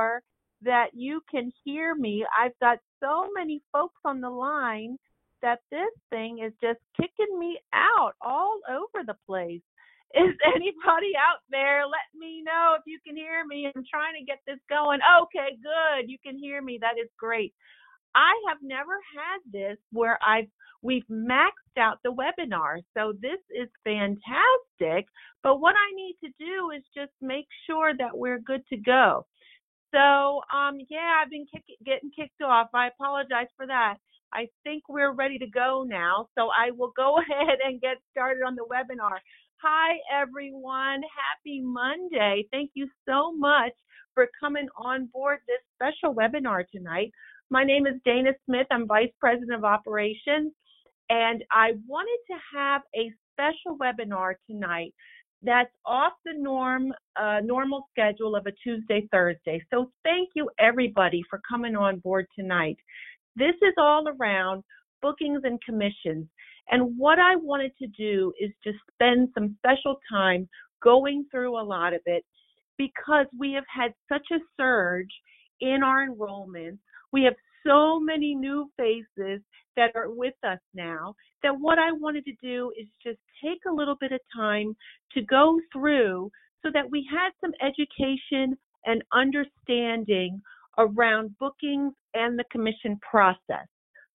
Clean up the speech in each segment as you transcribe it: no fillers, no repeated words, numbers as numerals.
sure that you can hear me. I've got so many folks on the line that this thing is just kicking me out all over the place. Is anybody out there? Let me know if you can hear me. I'm trying to get this going. Okay, good. You can hear me. That is great. I have never had this where we've maxed out the webinar. So this is fantastic. But what I need to do is just make sure that we're good to go. So, yeah, I've been getting kicked off. I apologize for that. I think we're ready to go now. So I will go ahead and get started on the webinar. Hi, everyone. Happy Monday. Thank you so much for coming on board this special webinar tonight. My name is Dana Smith. I'm Vice President of Operations, and I wanted to have a special webinar tonight that's off the normal schedule of a Tuesday, Thursday. So thank you, everybody, for coming on board tonight. This is all around bookings and commissions. And what I wanted to do is just spend some special time going through a lot of it because we have had such a surge in our enrollments. We have so many new faces that are with us now that what I wanted to do is just take a little bit of time to go through so that we had some education and understanding around bookings and the commission process.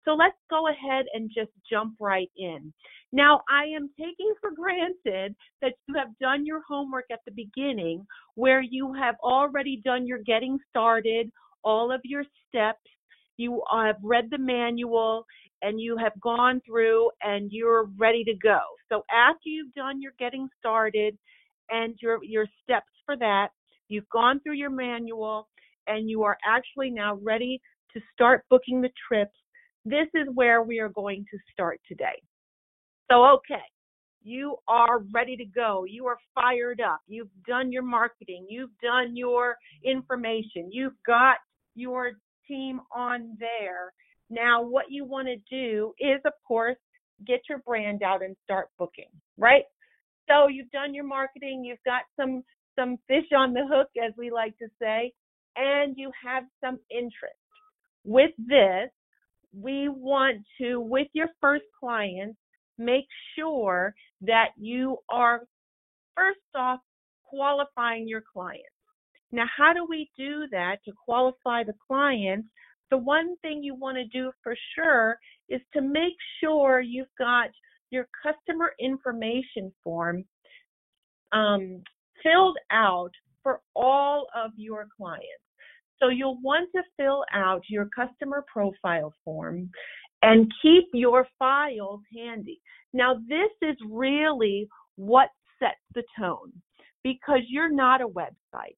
So let's go ahead and just jump right in. Now, I am taking for granted that you have done your homework at the beginning where you have already done your getting started, all of your steps. You have read the manual and you have gone through and you're ready to go. So after you've done your getting started and your steps for that, you've gone through your manual and you are actually now ready to start booking the trips. This is where we are going to start today. So, okay, you are ready to go. You are fired up. You've done your marketing. You've done your information. You've got your team on there. Now, what you want to do is, of course, get your brand out and start booking, right? So you've done your marketing. You've got some fish on the hook, as we like to say, and you have some interest. With this, we want to, with your first clients, make sure that you are, first off, qualifying your clients. Now, how do we do that to qualify the clients? The one thing you want to do for sure is to make sure you've got your customer information form filled out for all of your clients. So you'll want to fill out your customer profile form and keep your files handy. Now, this is really what sets the tone because you're not a website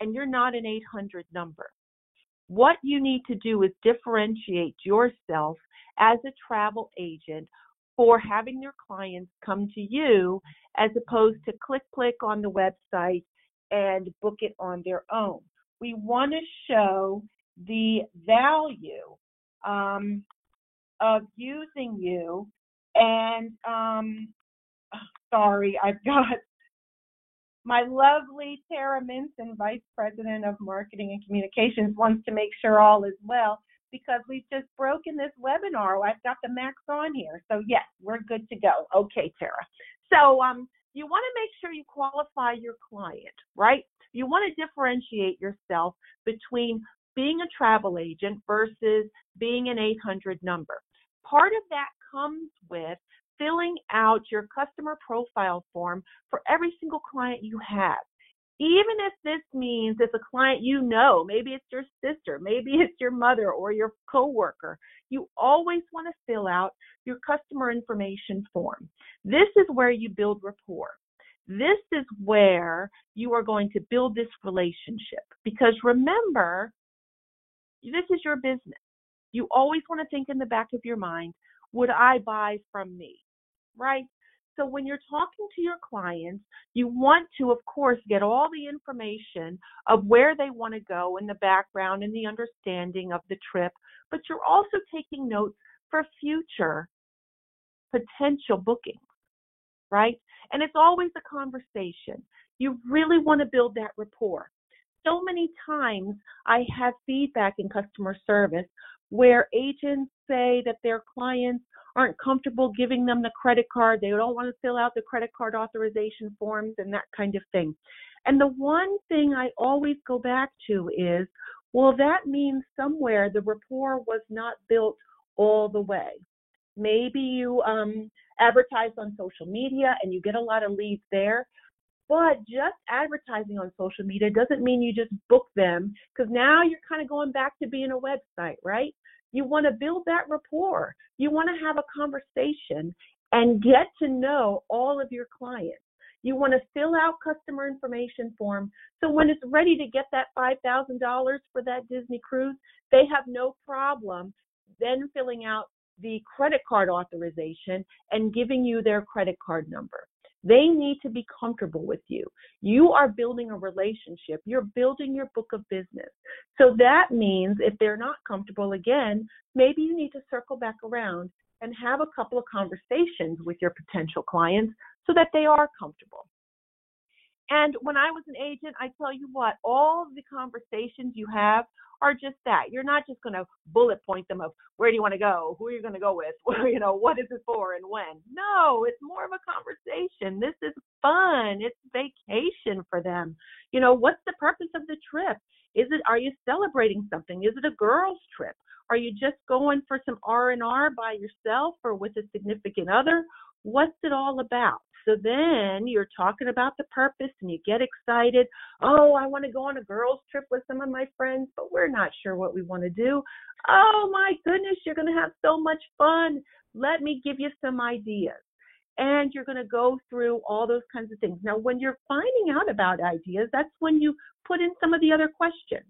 and you're not an 800 number. What you need to do is differentiate yourself as a travel agent for having your clients come to you as opposed to click on the website and book it on their own. We want to show the value of using you. And sorry, I've got my lovely Tara Minson, Vice President of Marketing and Communications, wants to make sure all is well because we've just broken this webinar. I've got the max on here. So, yes, we're good to go. Okay, Tara. So you want to make sure you qualify your client, right? You want to differentiate yourself between being a travel agent versus being an 800 number. Part of that comes with filling out your customer profile form for every single client you have. Even if this means it's a client you know, maybe it's your sister, maybe it's your mother or your coworker, you always want to fill out your customer information form. This is where you build rapport. This is where you are going to build this relationship because remember, this is your business. You always want to think in the back of your mind, would I buy from me, right? So when you're talking to your clients, you want to, of course, get all the information of where they want to go in the background and the understanding of the trip, but you're also taking notes for future potential bookings, right? And it's always a conversation. You really want to build that rapport. So many times I have feedback in customer service where agents say that their clients aren't comfortable giving them the credit card. They don't want to fill out the credit card authorization forms and that kind of thing. And the one thing I always go back to is, well, that means somewhere the rapport was not built all the way. Maybe you advertise on social media and you get a lot of leads there, but just advertising on social media doesn't mean you just book them, because now you're kind of going back to being a website, right? You want to build that rapport. You want to have a conversation and get to know all of your clients. You want to fill out customer information form, so when it's ready to get that $5,000 for that Disney cruise, they have no problem then filling out the credit card authorization and giving you their credit card number. They need to be comfortable with you. You are building a relationship. You're building your book of business. So that means if they're not comfortable, again, maybe you need to circle back around and have a couple of conversations with your potential clients so that they are comfortable. And when I was an agent, I tell you what, all of the conversations you have are just that. You're not just going to bullet point them of where do you want to go, who are you going to go with, what is it for and when. No, it's more of a conversation. This is fun. It's vacation for them. What's the purpose of the trip? Are you celebrating something? Is it a girls' trip? Are you just going for some R&R by yourself or with a significant other? What's it all about? So then you're talking about the purpose and you get excited. Oh, I want to go on a girls' trip with some of my friends, but we're not sure what we want to do. Oh my goodness, you're going to have so much fun. Let me give you some ideas. And you're going to go through all those kinds of things. Now, when you're finding out about ideas, that's when you put in some of the other questions.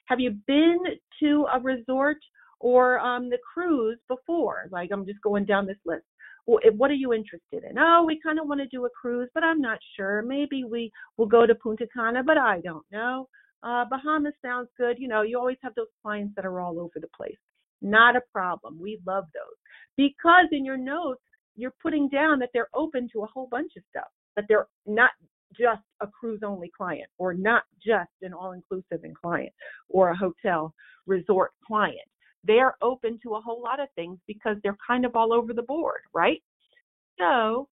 Have you been to a resort or the cruise before? Like, I'm just going down this list. Well, what are you interested in? Oh, we kind of want to do a cruise, but I'm not sure. Maybe we will go to Punta Cana, but I don't know. Bahamas sounds good. You always have those clients that are all over the place. Not a problem. We love those. Because in your notes, you're putting down that they're open to a whole bunch of stuff, that they're not just a cruise-only client or not just an all-inclusive client or a hotel resort client. They're open to a whole lot of things because they're kind of all over the board, right? So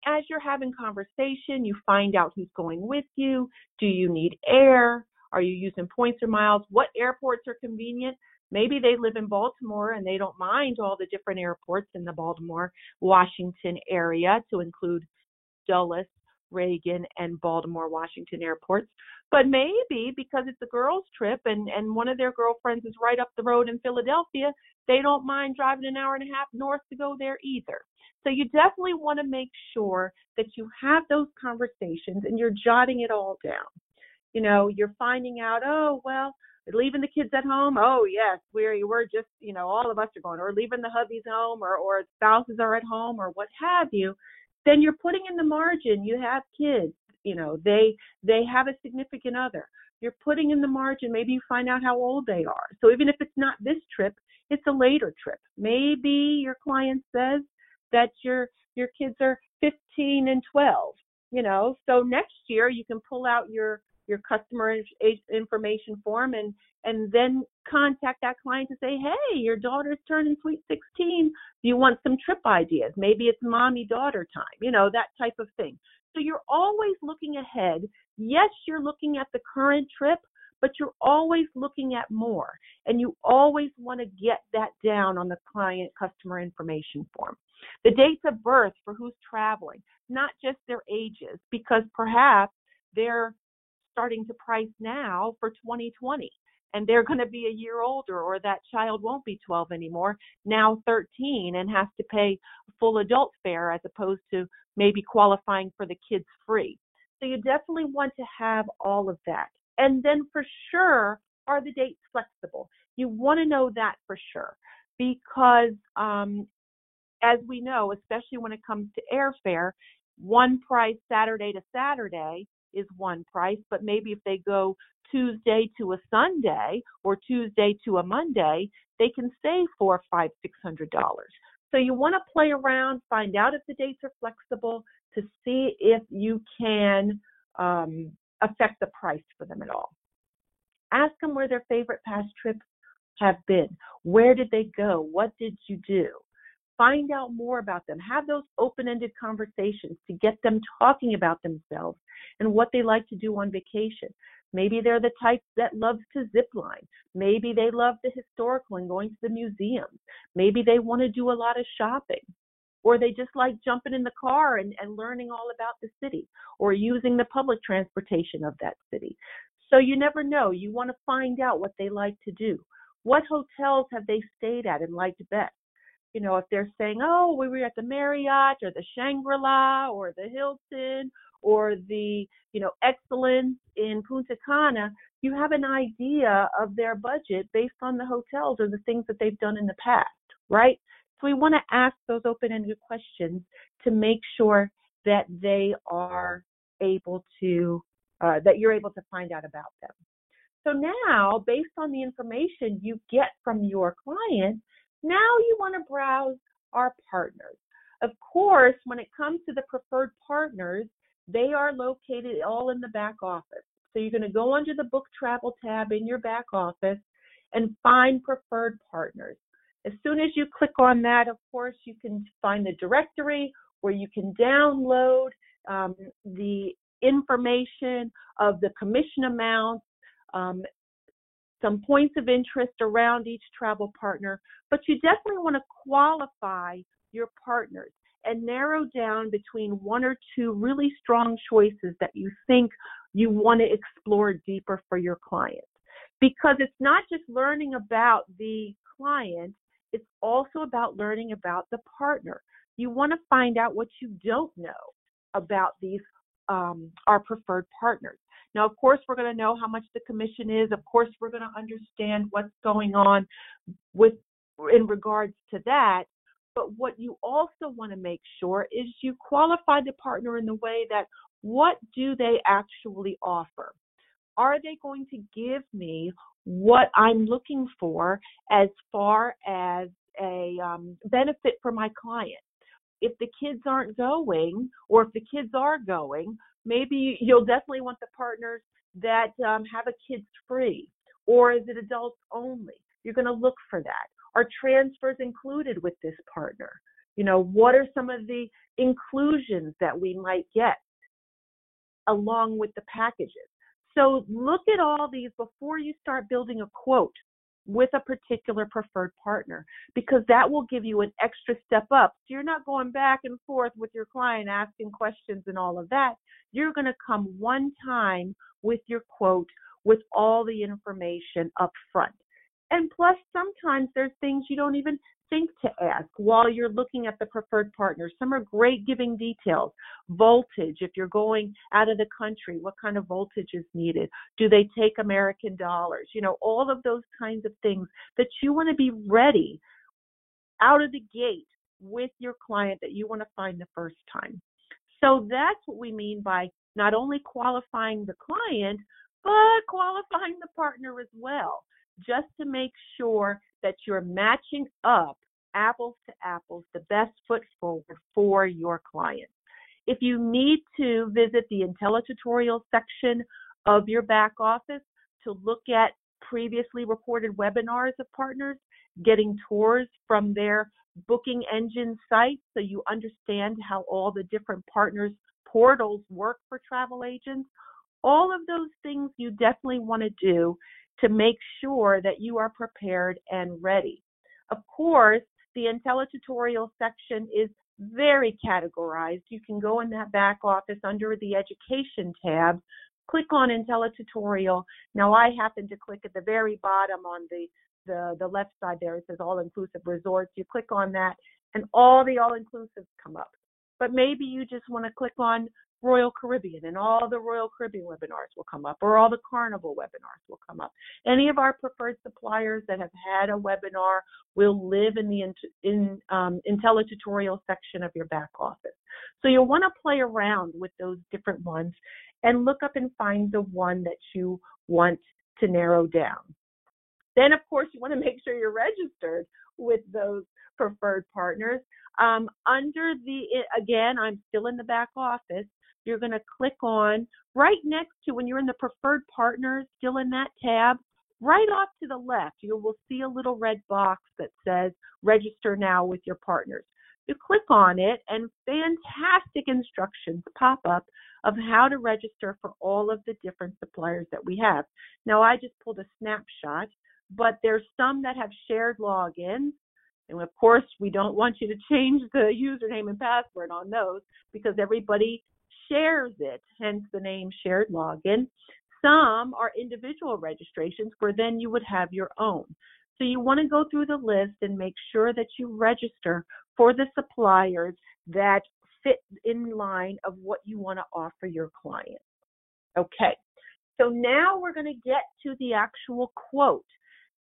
as you're having conversation, you find out who's going with you. Do you need air? Are you using points or miles? What airports are convenient? Maybe they live in Baltimore and they don't mind all the different airports in the Baltimore, Washington area, to include Dulles, Reagan, and Baltimore, Washington airports. But maybe because it's a girls' trip and one of their girlfriends is right up the road in Philadelphia, they don't mind driving an hour and a half north to go there either. So you definitely want to make sure that you have those conversations and you're jotting it all down. You're finding out, oh, well, leaving the kids at home. Oh, yes, we're just, all of us are going, or leaving the hubbies home or spouses are at home or what have you. Then you're putting in the margin. You have kids, they have a significant other. You're putting in the margin. Maybe you find out how old they are. So even if it's not this trip, it's a later trip. Maybe your client says that your kids are 15 and 12, so next year you can pull out your customer information form and then contact that client to say, hey, your daughter's turning sweet 16. Do you want some trip ideas? Maybe it's mommy-daughter time, that type of thing. So you're always looking ahead. Yes, you're looking at the current trip, but you're always looking at more. And you always want to get that down on the client customer information form. The dates of birth for who's traveling, not just their ages, because perhaps they're starting to price now for 2020 and they're going to be a year older, or that child won't be 12 anymore, now 13, and has to pay full adult fare as opposed to maybe qualifying for the kids free. So you definitely want to have all of that. And then for sure, are the dates flexible? You want to know that for sure, because as we know, especially when it comes to airfare, one price Saturday to Saturday is one price, but maybe if they go Tuesday to a Sunday or Tuesday to a Monday, they can save $400, $500, $600. So you want to play around, find out if the dates are flexible to see if you can affect the price for them at all. Ask them where their favorite past trips have been. Where did they go? What did you do? Find out more about them. Have those open-ended conversations to get them talking about themselves and what they like to do on vacation. Maybe they're the type that loves to zip line. Maybe they love the historical and going to the museums. Maybe they want to do a lot of shopping. Or they just like jumping in the car and learning all about the city or using the public transportation of that city. So you never know. You want to find out what they like to do. What hotels have they stayed at and liked best? You know, if they're saying, oh, we were at the Marriott or the Shangri-La or the Hilton or the, Excellence in Punta Cana, you have an idea of their budget based on the hotels or the things that they've done in the past, right? So we want to ask those open-ended questions to make sure that they are able to, that you're able to find out about them. So now, based on the information you get from your client, now you want to browse our partners. Of course, when it comes to the preferred partners, they are located all in the back office. So you're going to go under the Book Travel tab in your back office and find preferred partners. As soon as you click on that, of course, you can find the directory where you can download the information of the commission amounts, some points of interest around each travel partner, but you definitely want to qualify your partners and narrow down between one or two really strong choices that you think you want to explore deeper for your client. Because it's not just learning about the client, it's also about learning about the partner. You want to find out what you don't know about these our preferred partners. Now, of course, we're going to know how much the commission is. Of course, we're going to understand what's going on in regards to that. But what you also want to make sure is you qualify the partner in the way that what do they actually offer? Are they going to give me what I'm looking for as far as a benefit for my client? If the kids aren't going, or if the kids are going, maybe you'll definitely want the partners that have a kids free, or is it adults only? You're going to look for that. Are transfers included with this partner? What are some of the inclusions that we might get along with the packages? So look at all these before you start building a quote with a particular preferred partner, because that will give you an extra step up. So you're not going back and forth with your client asking questions and all of that. You're going to come one time with your quote with all the information up front. And plus, sometimes there's things you don't even think to ask while you're looking at the preferred partner. Some are great giving details. Voltage, if you're going out of the country, what kind of voltage is needed? Do they take American dollars? All of those kinds of things that you want to be ready out of the gate with your client that you want to find the first time. So that's what we mean by not only qualifying the client, but qualifying the partner as well, just to make sure that you're matching up apples to apples, the best foot forward for your client. If you need to visit the IntelliTutorial section of your back office to look at previously recorded webinars of partners, getting tours from their booking engine site so you understand how all the different partners' portals work for travel agents, all of those things you definitely want to do to make sure that you are prepared and ready. Of course, the IntelliTutorial section is very categorized. You can go in that back office under the Education tab, click on IntelliTutorial. Now, I happen to click at the very bottom on the left side there. It says All-Inclusive Resorts. You click on that, and all the all-inclusives come up. But maybe you just want to click on Royal Caribbean, and all the Royal Caribbean webinars will come up, or all the Carnival webinars will come up. Any of our preferred suppliers that have had a webinar will live in the IntelliTutorial section of your back office. So you'll want to play around with those different ones and look up and find the one that you want to narrow down. Then, of course, you want to make sure you're registered with those preferred partners. Again, I'm still in the back office, you're going to click on right next to, when you're in the preferred partners, still in that tab, right off to the left, you will see a little red box that says register now with your partners. You click on it and fantastic instructions pop up of how to register for all of the different suppliers that we have. Now, I just pulled a snapshot, but there's some that have shared logins. And of course, we don't want you to change the username and password on those because everybody shares it, hence the name shared login. Some are individual registrations where then you would have your own. So you want to go through the list and make sure that you register for the suppliers that fit in line of what you want to offer your client. Okay, so now we're going to get to the actual quote.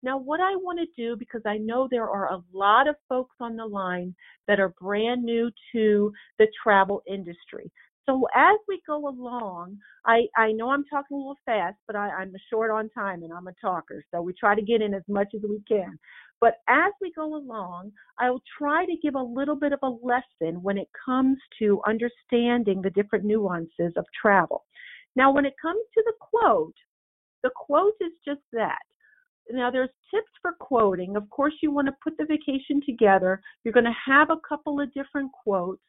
Now, what I want to do, because I know there are a lot of folks on the line that are brand new to the travel industry. So as we go along, I know I'm talking a little fast, but I'm short on time and I'm a talker. So we try to get in as much as we can. But as we go along, I will try to give a little bit of a lesson when it comes to understanding the different nuances of travel. Now, when it comes to the quote is just that. Now, there's tips for quoting. Of course, you want to put the vacation together. You're going to have a couple of different quotes.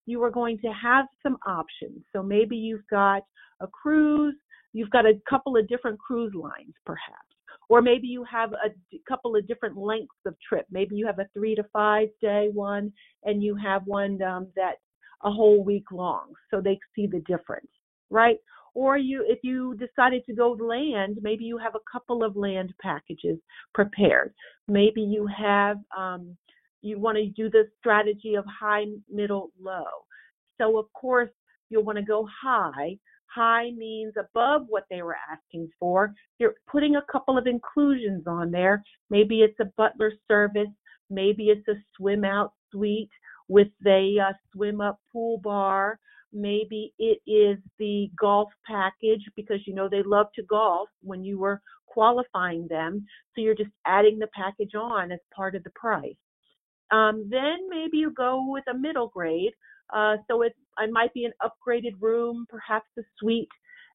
You are going to have some options. So maybe you've got a cruise. You've got a couple of different cruise lines, perhaps. Or maybe you have a couple of different lengths of trip. Maybe you have a 3 to 5 day one, and you have one that's a whole week long. So they see the difference, right? Or if you decided to go land, maybe you have a couple of land packages prepared. Maybe you have, you want to do the strategy of high, middle, low. So of course, you'll want to go high. High means above what they were asking for. You're putting a couple of inclusions on there. Maybe it's a butler service. Maybe it's a swim out suite with a swim up pool bar. Maybe it is the golf package because you know they love to golf when you were qualifying them. So you're just adding the package on as part of the price. Then maybe you go with a middle grade. So it might be an upgraded room, perhaps a suite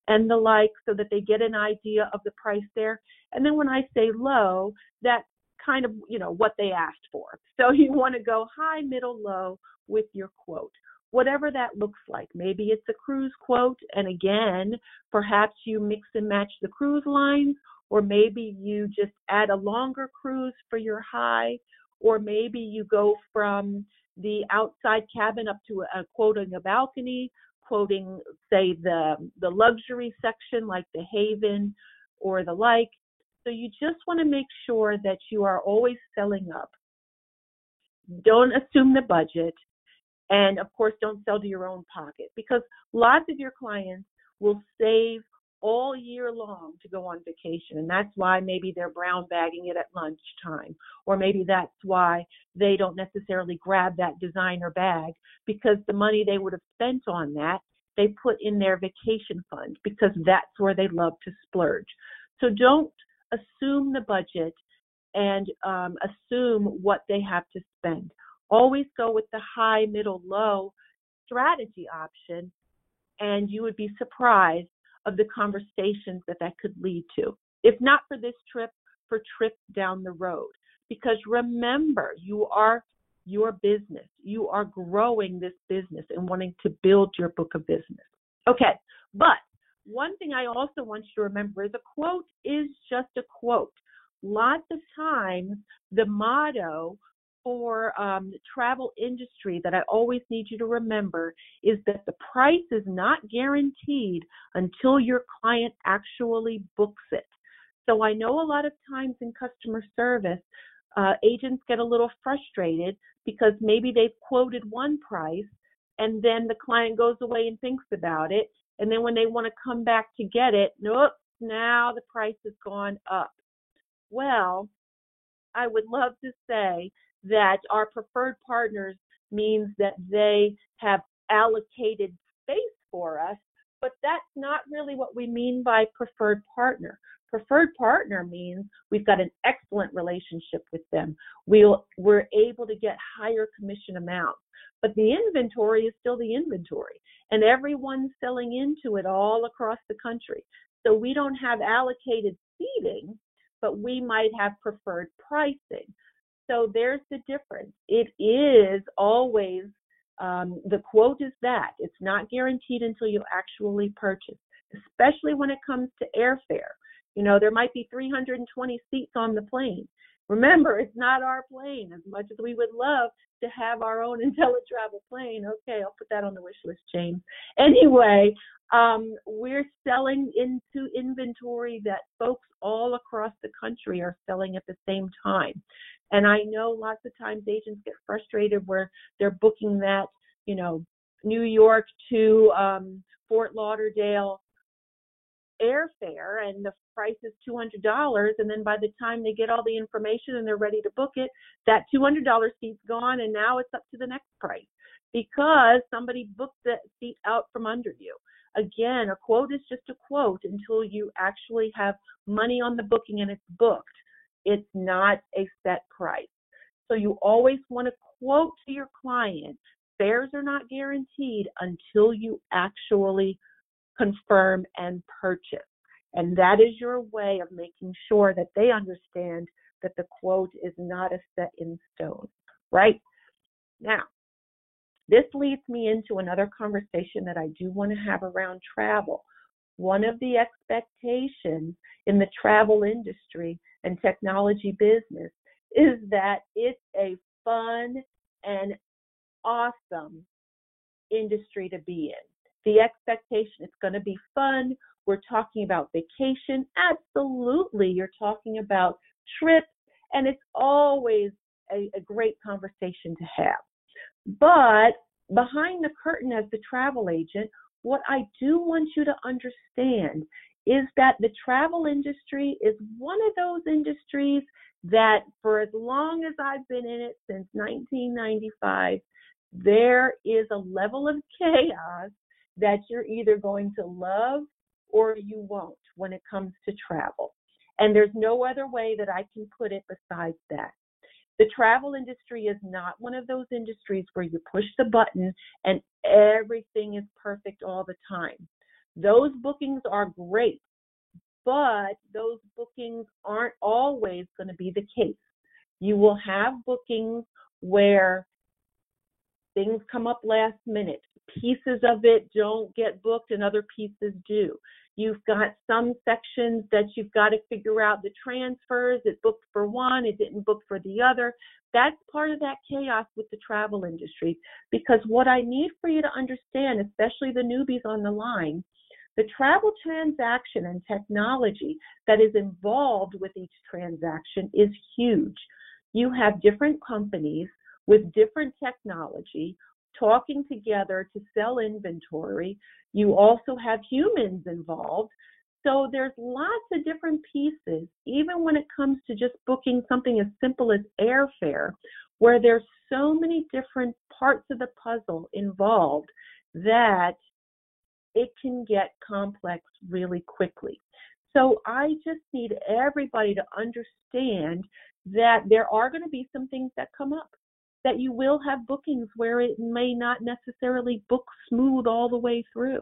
and the like, so that they get an idea of the price there. And then when I say low, that's kind of, what they asked for. So you want to go high, middle, low with your quote. Whatever that looks like. Maybe it's a cruise quote, and again, perhaps you mix and match the cruise lines, or maybe you just add a longer cruise for your high, or maybe you go from the outside cabin up to quoting a balcony, quoting, say, the luxury section like the Haven or the like. So you just want to make sure that you are always selling up. Don't assume the budget. And of course, don't sell to your own pocket because lots of your clients will save all year long to go on vacation. And that's why maybe they're brown bagging it at lunchtime. Or maybe that's why they don't necessarily grab that designer bag because the money they would have spent on that, they put in their vacation fund because that's where they love to splurge. So don't assume the budget and assume what they have to spend. Always go with the high, middle, low strategy option, and you would be surprised of the conversations that could lead to. If not for this trip, for trips down the road. Because remember, you are your business. You are growing this business and wanting to build your book of business. Okay, but one thing I also want you to remember is a quote is just a quote. Lots of times, the motto for the travel industry that I always need you to remember is that the price is not guaranteed until your client actually books it. So I know a lot of times in customer service, agents get a little frustrated because maybe they've quoted one price and then the client goes away and thinks about it. And then when they want to come back to get it, nope, now the price has gone up. Well, I would love to say that our preferred partners means that they have allocated space for us, but that's not really what we mean by preferred partner. Preferred partner means we've got an excellent relationship with them. We're able to get higher commission amounts. but the inventory is still the inventory, and everyone's selling into it all across the country. So we don't have allocated seating, but we might have preferred pricing. So there's the difference. It is always, the quote is that. It's not guaranteed until you actually purchase, especially when it comes to airfare. There might be 320 seats on the plane. Remember, it's not our plane. As much as we would love to have our own IntelliTravel plane, okay, I'll put that on the wish list, James. Anyway, we're selling into inventory that folks all across the country are selling at the same time. And I know lots of times agents get frustrated where they're booking that, New York to Fort Lauderdale airfare, and the price is $200, and then by the time they get all the information and they're ready to book it, that $200 seat's gone, and now it's up to the next price because somebody booked that seat out from under you. Again, a quote is just a quote until you actually have money on the booking and it's booked. It's not a set price. So you always want to quote to your client. Fares are not guaranteed until you actually confirm and purchase. And that is your way of making sure that they understand that the quote is not a set in stone, right? Now, this leads me into another conversation that I do want to have around travel. One of the expectations in the travel industry and technology business is that it's a fun and awesome industry to be in. The expectation, it's going to be fun. We're talking about vacation. Absolutely, you're talking about trips, and it's always a great conversation to have. But behind the curtain as the travel agent, what I do want you to understand is that the travel industry is one of those industries that for as long as I've been in it, since 1995, there is a level of chaos that you're either going to love or you won't when it comes to travel. And there's no other way that I can put it besides that. The travel industry is not one of those industries where you push the button and everything is perfect all the time. Those bookings are great, but those bookings aren't always going to be the case. You will have bookings where things come up last minute. Pieces of it don't get booked and other pieces do. You've got some sections that you've got to figure out the transfers. It booked for one, it didn't book for the other. That's part of that chaos with the travel industry, because what I need for you to understand, especially the newbies on the line, the travel transaction and technology that is involved with each transaction is huge. You have different companies with different technology talking together to sell inventory. You also have humans involved. So there's lots of different pieces, even when it comes to just booking something as simple as airfare, where there's so many different parts of the puzzle involved that it can get complex really quickly. So I just need everybody to understand that there are going to be some things that come up, that you will have bookings where it may not necessarily book smooth all the way through,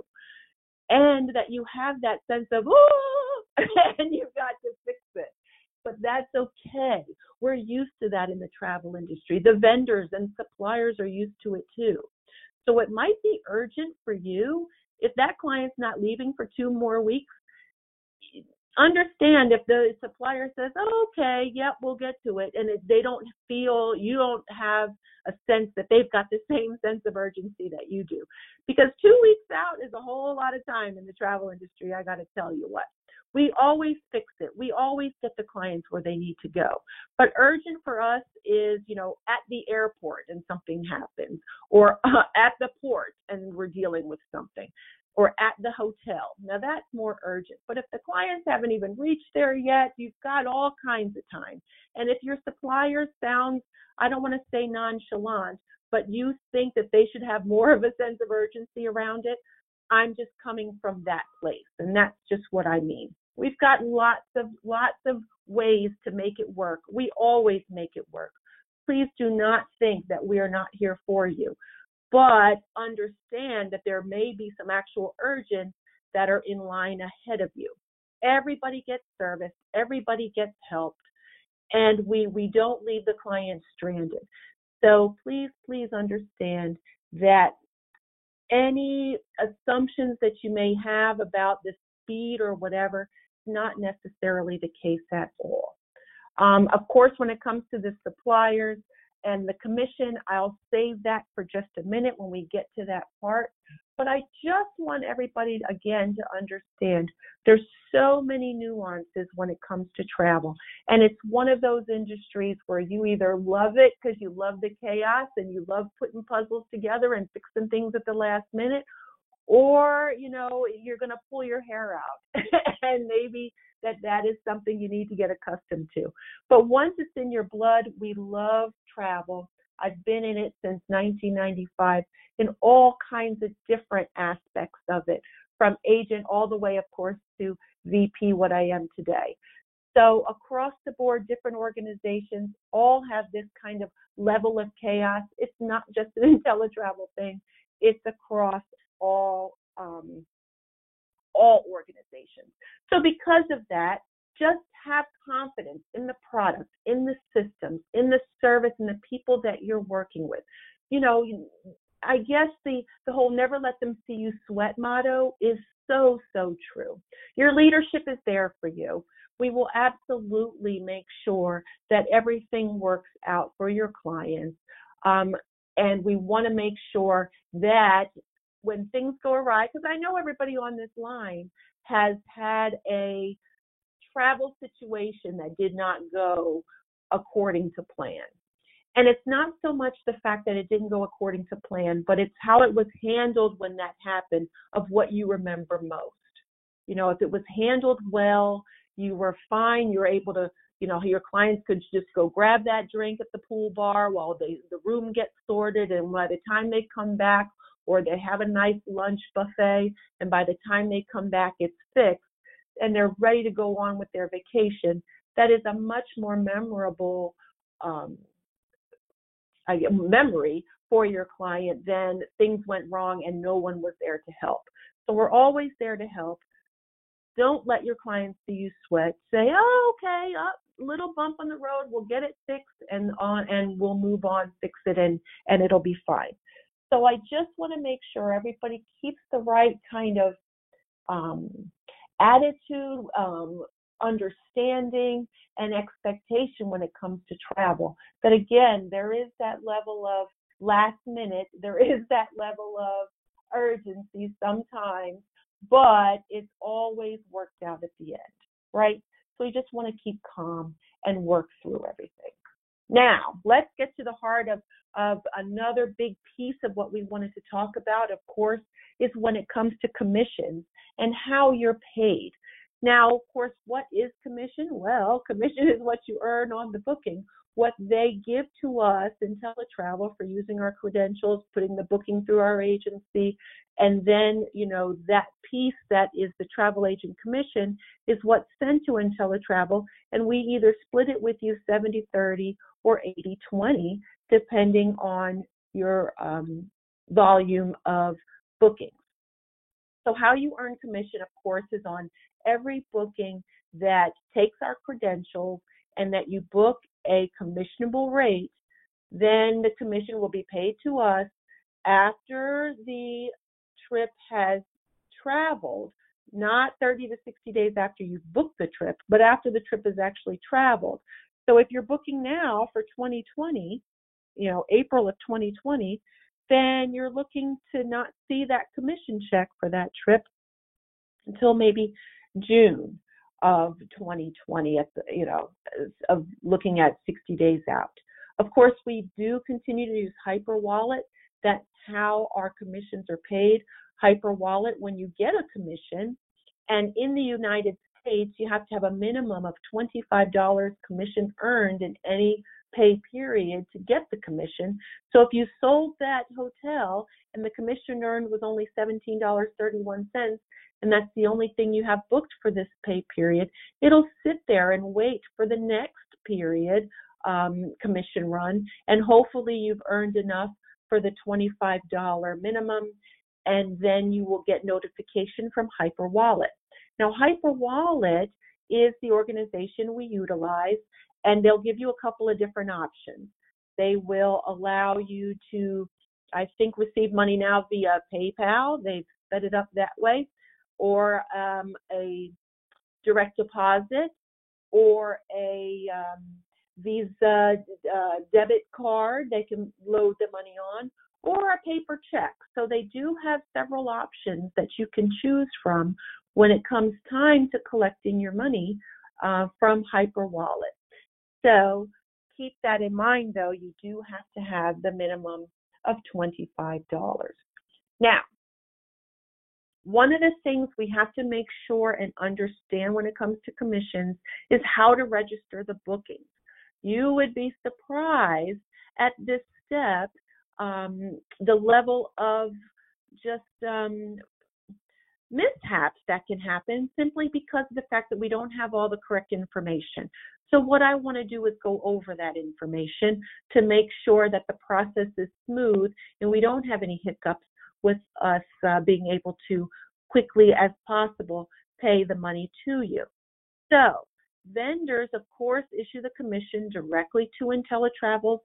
and that you have that sense of, oh, and you've got to fix it. But that's okay. We're used to that in the travel industry. The vendors and suppliers are used to it too. So it might be urgent for you. If that client's not leaving for 2 more weeks, understand if the supplier says, oh, okay, yep, we'll get to it, and they don't feel, you don't have a sense that they've got the same sense of urgency that you do. Because 2 weeks out is a whole lot of time in the travel industry, I got to tell you what. We always fix it. We always get the clients where they need to go. But urgent for us is, at the airport and something happens, or at the port and we're dealing with something, or at the hotel. Now that's more urgent. But if the clients haven't even reached there yet, you've got all kinds of time. And if your supplier sounds, I don't want to say nonchalant, but you think that they should have more of a sense of urgency around it, I'm just coming from that place. And that's just what I mean. We've got lots of ways to make it work. We always make it work. Please do not think that we are not here for you. but understand that there may be some actual urgents that are in line ahead of you. Everybody gets service, everybody gets helped, and we don't leave the client stranded. So please understand that any assumptions that you may have about the speed or whatever is not necessarily the case at all. Of course, when it comes to the suppliers and the commission, I'll save that for just a minute when we get to that part. But I just want everybody, again, to understand there's so many nuances when it comes to travel. And it's one of those industries where you either love it because you love the chaos and you love putting puzzles together and fixing things at the last minute, or, you're going to pull your hair out. And maybe that is something you need to get accustomed to. But once it's in your blood, we love travel. I've been in it since 1995 in all kinds of different aspects of it, from agent all the way, of course, to VP, what I am today. So across the board, different organizations all have this kind of level of chaos. It's not just an IntelliTravel thing. It's across all organizations. So because of that, just have confidence in the product, in the systems, in the service, and the people that you're working with. I guess the whole never let them see you sweat motto is so true. Your leadership is there for you. We will absolutely make sure that everything works out for your clients. And we want to make sure that when things go awry, because I know everybody on this line has had a travel situation that did not go according to plan. And it's not so much the fact that it didn't go according to plan, but it's how it was handled when that happened of what you remember most. If it was handled well, you were fine, you're able to, your clients could just go grab that drink at the pool bar while the room gets sorted, and by the time they come back, or they have a nice lunch buffet, and by the time they come back, it's fixed, and they're ready to go on with their vacation. That is a much more memorable memory for your client than things went wrong and no one was there to help. So we're always there to help. Don't let your clients see you sweat. Say, oh, okay, little bump on the road, we'll get it fixed and we'll move on, fix it, and it'll be fine. So I just want to make sure everybody keeps the right kind of attitude, understanding, and expectation when it comes to travel. That again, there is that level of last minute, there is that level of urgency sometimes, but it's always worked out at the end, right? So you just want to keep calm and work through everything. Now, let's get to the heart of another big piece of what we wanted to talk about, of course, is when it comes to commissions and how you're paid. Now, of course, what is commission? Well, commission is what you earn on the booking, what they give to us in IntelliTravel for using our credentials, putting the booking through our agency, and then, that piece that is the travel agent commission is what's sent to IntelliTravel, and we either split it with you 70-30 or 80-20, depending on your volume of bookings. So how you earn commission, of course, is on every booking that takes our credentials and that you book a commissionable rate. Then the commission will be paid to us after the trip has traveled, not 30 to 60 days after you've booked the trip, but after the trip has actually traveled. So if you're booking now for 2020, April of 2020, then you're looking to not see that commission check for that trip until maybe June of 2020, of looking at 60 days out. Of course, we do continue to use Hyperwallet. That's how our commissions are paid. Hyperwallet, when you get a commission, and in the United States, you have to have a minimum of $25 commission earned in any pay period to get the commission. So if you sold that hotel and the commission earned was only $17.31, and that's the only thing you have booked for this pay period, it'll sit there and wait for the next period commission run, and hopefully you've earned enough for the $25 minimum, and then you will get notification from Hyperwallet. Now, Hyperwallet is the organization we utilize, and they'll give you a couple of different options. They will allow you to, I think, receive money now via PayPal. They've set it up that way, or a direct deposit, or a Visa debit card they can load the money on, or a paper check. So they do have several options that you can choose from when it comes time to collecting your money from Hyperwallet. So keep that in mind, though. You do have to have the minimum of $25. Now, one of the things we have to make sure and understand when it comes to commissions is how to register the bookings. You would be surprised at this step, the level of just mishaps that can happen simply because of the fact that we don't have all the correct information. So what I want to do is go over that information to make sure that the process is smooth and we don't have any hiccups with us being able to quickly as possible pay the money to you. So vendors, of course, issue the commission directly to IntelliTravel's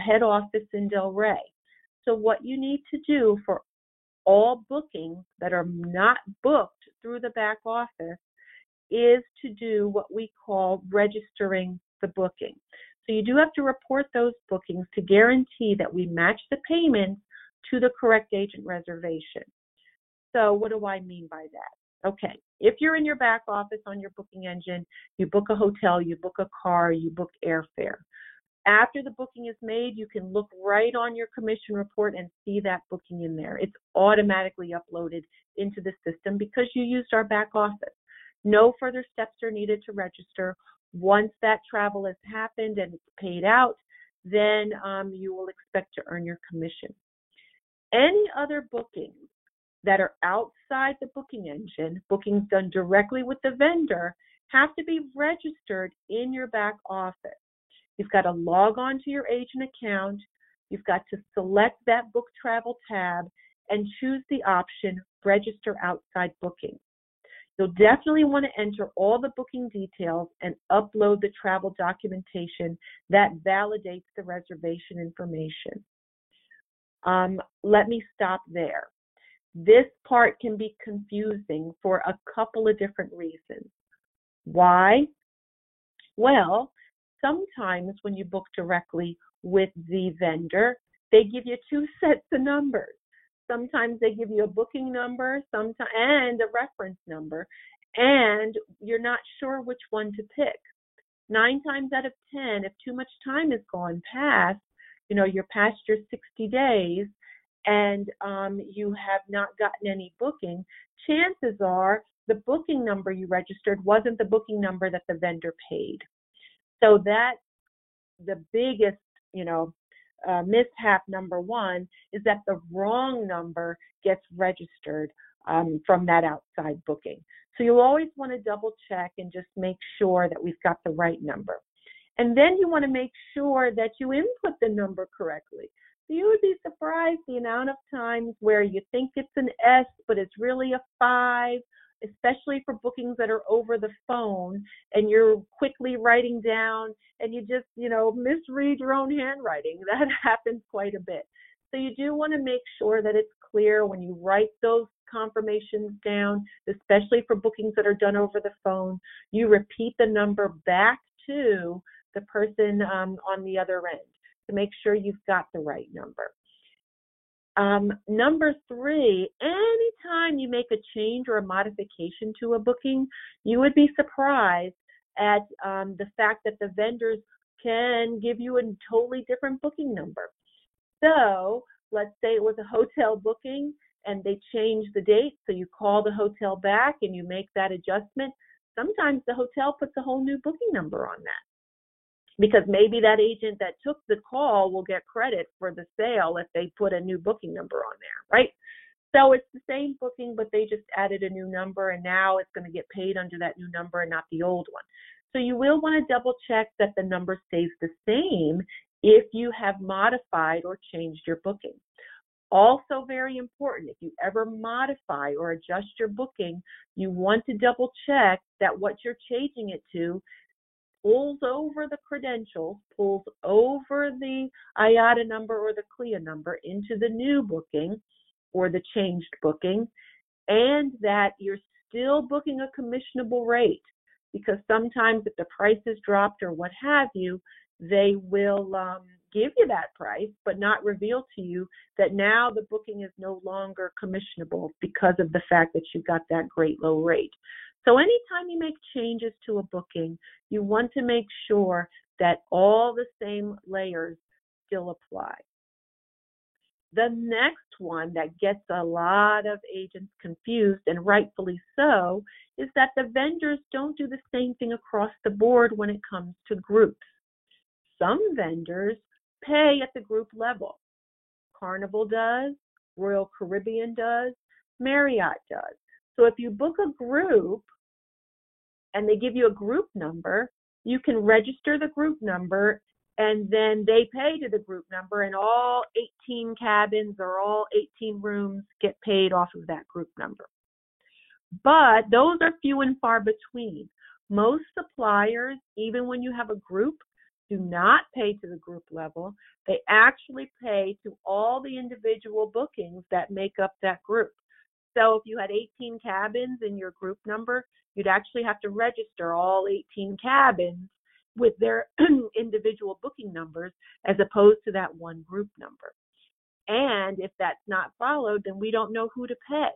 head office in Delray. So what you need to do for all bookings that are not booked through the back office is to do what we call registering the booking. So you do have to report those bookings to guarantee that we match the payments to the correct agent reservation. So what do I mean by that? Okay, if you're in your back office on your booking engine, you book a hotel, you book a car, you book airfare. After the booking is made, you can look right on your commission report and see that booking in there. It's automatically uploaded into the system because you used our back office. No further steps are needed to register. Once that travel has happened and it's paid out, then you will expect to earn your commission. Any other bookings that are outside the booking engine, bookings done directly with the vendor, have to be registered in your back office. You've got to log on to your agent account. You've got to select that book travel tab and choose the option register outside booking. You'll definitely want to enter all the booking details and upload the travel documentation that validates the reservation information. Let me stop there. This part can be confusing for a couple of different reasons. Why? Well, sometimes when you book directly with the vendor, they give you two sets of numbers. Sometimes they give you a booking number and a reference number, and you're not sure which one to pick. 9 times out of 10, if too much time has gone past, you're past your 60 days, and you have not gotten any booking, chances are the booking number you registered wasn't the booking number that the vendor paid. So that's the biggest, mishap number one, is that the wrong number gets registered from that outside booking. So you'll always want to double check and just make sure that we've got the right number. And then you want to make sure that you input the number correctly. So you would be surprised the amount of times where you think it's an S, but it's really a 5, especially for bookings that are over the phone, and you're quickly writing down and you just, misread your own handwriting. That happens quite a bit. So you do want to make sure that it's clear when you write those confirmations down, especially for bookings that are done over the phone. You repeat the number back to the person on the other end to make sure you've got the right number. Number 3, anytime you make a change or a modification to a booking, you would be surprised at the fact that the vendors can give you a totally different booking number. So let's say it was a hotel booking and they changed the date, so you call the hotel back and you make that adjustment. Sometimes the hotel puts a whole new booking number on that, because maybe that agent that took the call will get credit for the sale if they put a new booking number on there, right? So it's the same booking, but they just added a new number, and now it's going to get paid under that new number and not the old one. So you will want to double check that the number stays the same if you have modified or changed your booking. Also very important, if you ever modify or adjust your booking, you want to double check that what you're changing it to pulls over the credentials, pulls over the IATA number or the CLIA number into the new booking or the changed booking, and that you're still booking a commissionable rate, because sometimes if the price is dropped or what have you, they will give you that price but not reveal to you that now the booking is no longer commissionable because of the fact that you got that great low rate. So anytime you make changes to a booking, you want to make sure that all the same layers still apply. The next one that gets a lot of agents confused, and rightfully so, is that the vendors don't do the same thing across the board when it comes to groups. Some vendors pay at the group level. Carnival does, Royal Caribbean does, Marriott does. So if you book a group and they give you a group number, you can register the group number, and then they pay to the group number, and all 18 cabins or all 18 rooms get paid off of that group number. But those are few and far between. Most suppliers, even when you have a group, do not pay to the group level. They actually pay to all the individual bookings that make up that group. So if you had 18 cabins in your group number, you'd actually have to register all 18 cabins with their individual booking numbers as opposed to that one group number. And if that's not followed, then we don't know who to pay.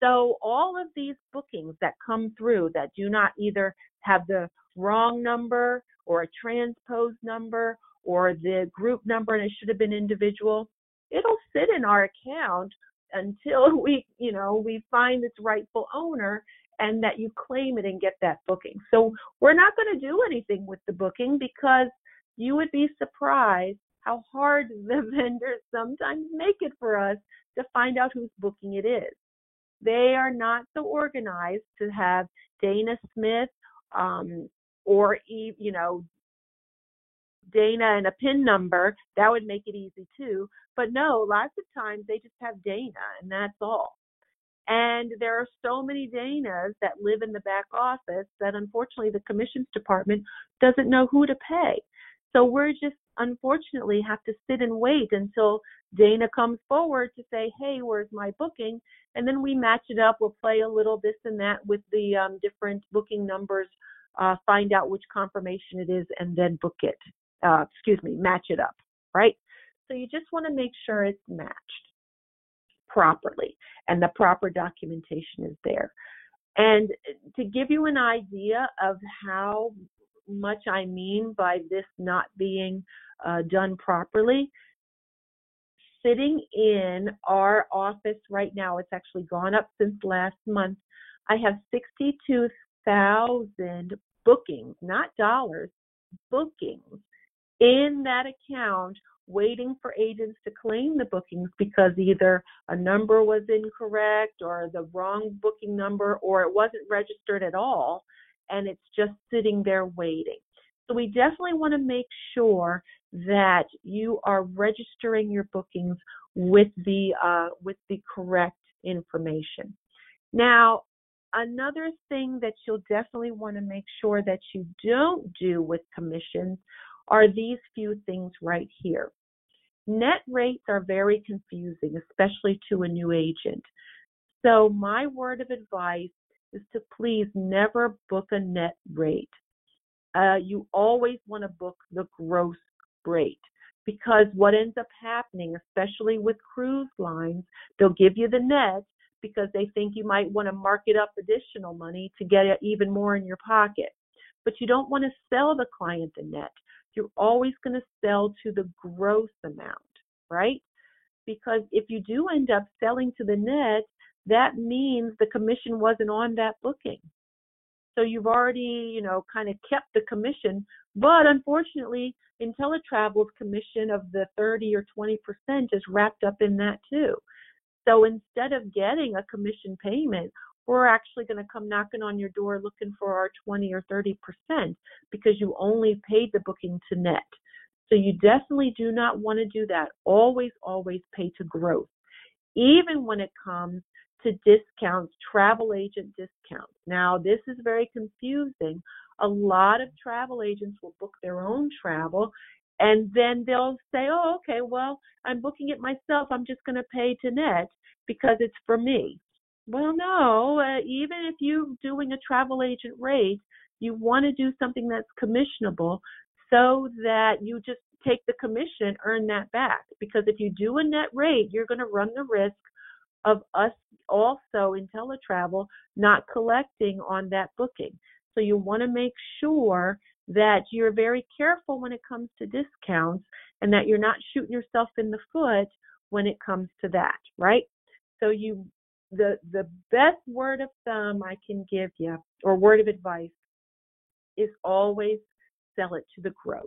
So all of these bookings that come through that do not either have the wrong number or a transposed number or the group number and it should have been individual, it'll sit in our account until we find its rightful owner and that you claim it and get that booking. So we're not going to do anything with the booking because you would be surprised how hard the vendors sometimes make it for us to find out whose booking it is. They are not so organized to have Dana Smith or Dana and a PIN number. That would make it easy too. But no, lots of times they just have Dana and that's all. And there are so many Danas that live in the back office that unfortunately the commissions department doesn't know who to pay. So we're just unfortunately have to sit and wait until Dana comes forward to say, hey, where's my booking? And then we match it up. We'll play a little this and that with the different booking numbers, find out which confirmation it is, and then book it. Match it up, right? So you just want to make sure it's matched properly and the proper documentation is there. And to give you an idea of how much I mean by this not being done properly, sitting in our office right now, it's actually gone up since last month, I have 62,000 bookings, not dollars, bookings in that account waiting for agents to claim the bookings because either a number was incorrect or the wrong booking number or it wasn't registered at all and it's just sitting there waiting. So we definitely want to make sure that you are registering your bookings with the correct information. Now, another thing that you'll definitely want to make sure that you don't do with commissions are these few things right here. Net rates are very confusing, especially to a new agent. So my word of advice is to please never book a net rate. You always want to book the gross rate because what ends up happening, especially with cruise lines, they'll give you the net because they think you might want to mark it up additional money to get even more in your pocket. But you don't want to sell the client the net. You're always going to sell to the gross amount, right? Because if you do end up selling to the net, that means the commission wasn't on that booking. So you've already, kind of kept the commission, but unfortunately, IntelliTravel's commission of the 30 or 20% is wrapped up in that too. So instead of getting a commission payment, we're actually going to come knocking on your door looking for our 20 or 30% because you only paid the booking to net. So you definitely do not want to do that. Always, always pay to growth, even when it comes to discounts, travel agent discounts. Now, this is very confusing. A lot of travel agents will book their own travel, and then they'll say, oh, okay, well, I'm booking it myself. I'm just going to pay to net because it's for me. Well, no, even if you're doing a travel agent rate, you want to do something that's commissionable so that you just take the commission, earn that back. Because if you do a net rate, you're going to run the risk of us also IntelliTravel not collecting on that booking. So you want to make sure that you're very careful when it comes to discounts and that you're not shooting yourself in the foot when it comes to that, right? So the best word of thumb I can give you, or word of advice, is always sell it to the growth.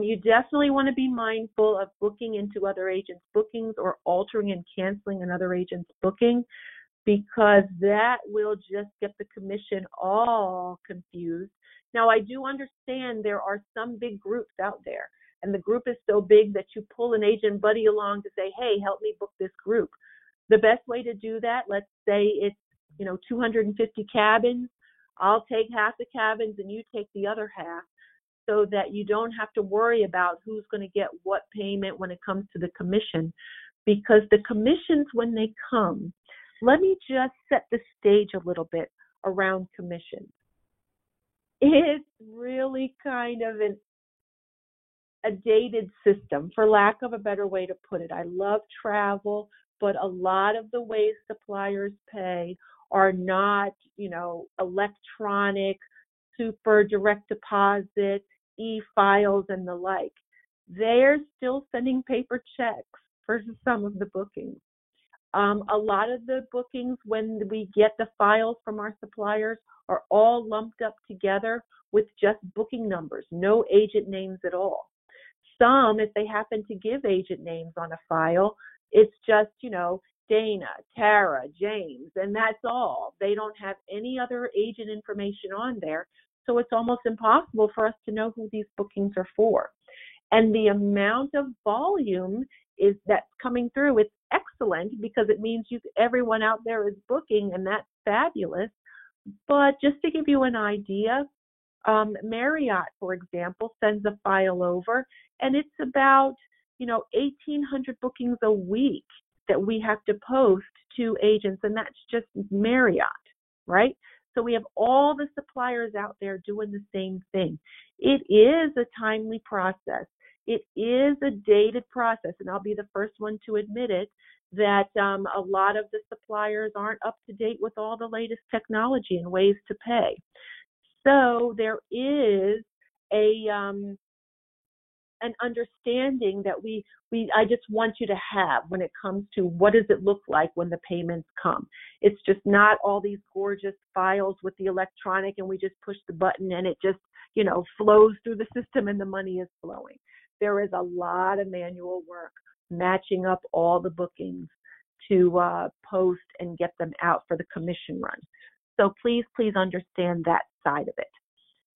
You definitely want to be mindful of booking into other agents' bookings or altering and canceling another agent's booking, because that will just get the commission all confused. Now, I do understand there are some big groups out there, and the group is so big that you pull an agent buddy along to say, hey, help me book this group. The best way to do that, let's say it's 250 cabins. I'll take half the cabins and you take the other half, so that you don't have to worry about who's going to get what payment when it comes to the commission. Because the commissions, when they come, let me just set the stage a little bit around commissions. It's really kind of a dated system, for lack of a better way to put it. I love travel, but a lot of the ways suppliers pay are not, electronic, super direct deposit, e-files, and the like. They're still sending paper checks for some of the bookings. A lot of the bookings, when we get the files from our suppliers, are all lumped up together with just booking numbers, no agent names at all. Some, if they happen to give agent names on a file, it's just, Dana, Tara, James, and that's all. They don't have any other agent information on there. So it's almost impossible for us to know who these bookings are for. And the amount of volume that's coming through, it's excellent, because it means everyone out there is booking, and that's fabulous. But just to give you an idea, Marriott, for example, sends a file over, and it's about 1,800 bookings a week that we have to post to agents, and that's just Marriott, right? So we have all the suppliers out there doing the same thing. It is a timely process. It is a dated process, and I'll be the first one to admit it, that a lot of the suppliers aren't up to date with all the latest technology and ways to pay. So there is an understanding that I just want you to have when it comes to what does it look like when the payments come. It's just not all these gorgeous files with the electronic and we just push the button and it just, flows through the system and the money is flowing. There is a lot of manual work matching up all the bookings to post and get them out for the commission run. So please understand that side of it.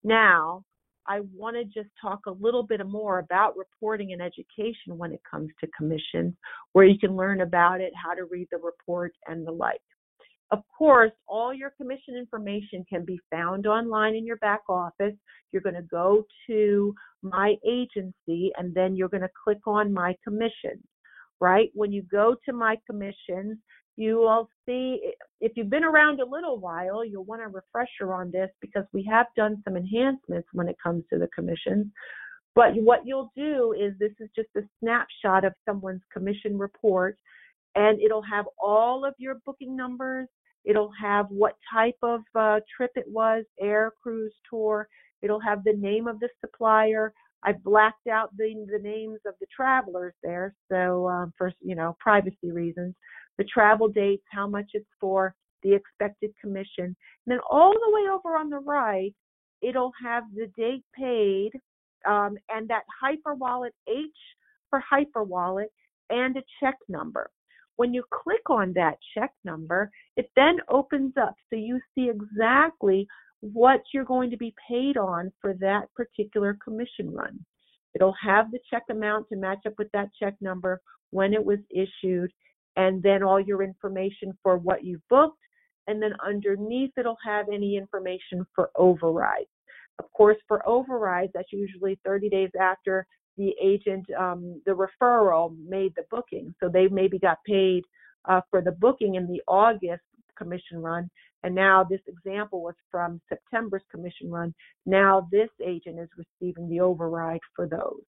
Now, I want to just talk a little bit more about reporting and education when it comes to commissions, where you can learn about it, how to read the report, and the like. Of course, all your commission information can be found online in your back office. You're going to go to My Agency, and then you're going to click on My Commissions, right? When you go to My Commissions, you will see, if you've been around a little while, you'll want a refresher on this because we have done some enhancements when it comes to the commissions. But what you'll do is, this is just a snapshot of someone's commission report, and it'll have all of your booking numbers. It'll have what type of trip it was, air, cruise, tour. It'll have the name of the supplier. I blacked out the names of the travelers there, so for privacy reasons. The travel dates, how much it's for, the expected commission. And then all the way over on the right, it'll have the date paid and that Hyperwallet, H for Hyperwallet, and a check number. When you click on that check number, it then opens up so you see exactly what you're going to be paid on for that particular commission run. It'll have the check amount to match up with that check number, when it was issued, and then all your information for what you booked. And then underneath, it'll have any information for overrides. Of course, for overrides, that's usually 30 days after the agent, the referral made the booking. So they maybe got paid for the booking in the August commission run. And now this example was from September's commission run. Now this agent is receiving the override for those.